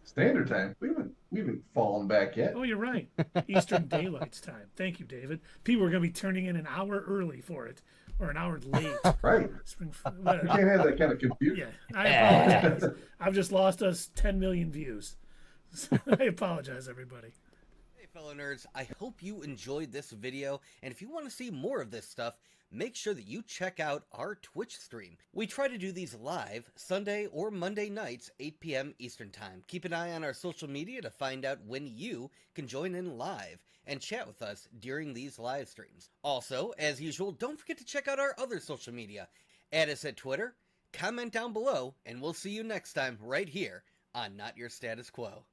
Standard time. We haven't fallen back yet. Oh, you're right. Eastern Daylight's time. Thank you, David. People are going to be turning in an hour early for it, or an hour late. Right. Spring, You can't have that kind of confusion. Yeah, I apologize. I've just lost us 10 million views. So I apologize, everybody. Hey, fellow nerds. I hope you enjoyed this video, and if you want to see more of this stuff, make sure that you check out our Twitch stream. We try to do these live Sunday or Monday nights, 8 p.m. Eastern Time. Keep an eye on our social media to find out when you can join in live and chat with us during these live streams. Also, as usual, don't forget to check out our other social media. Add us at Twitter, comment down below, and we'll see you next time right here on Not Your Status Quo.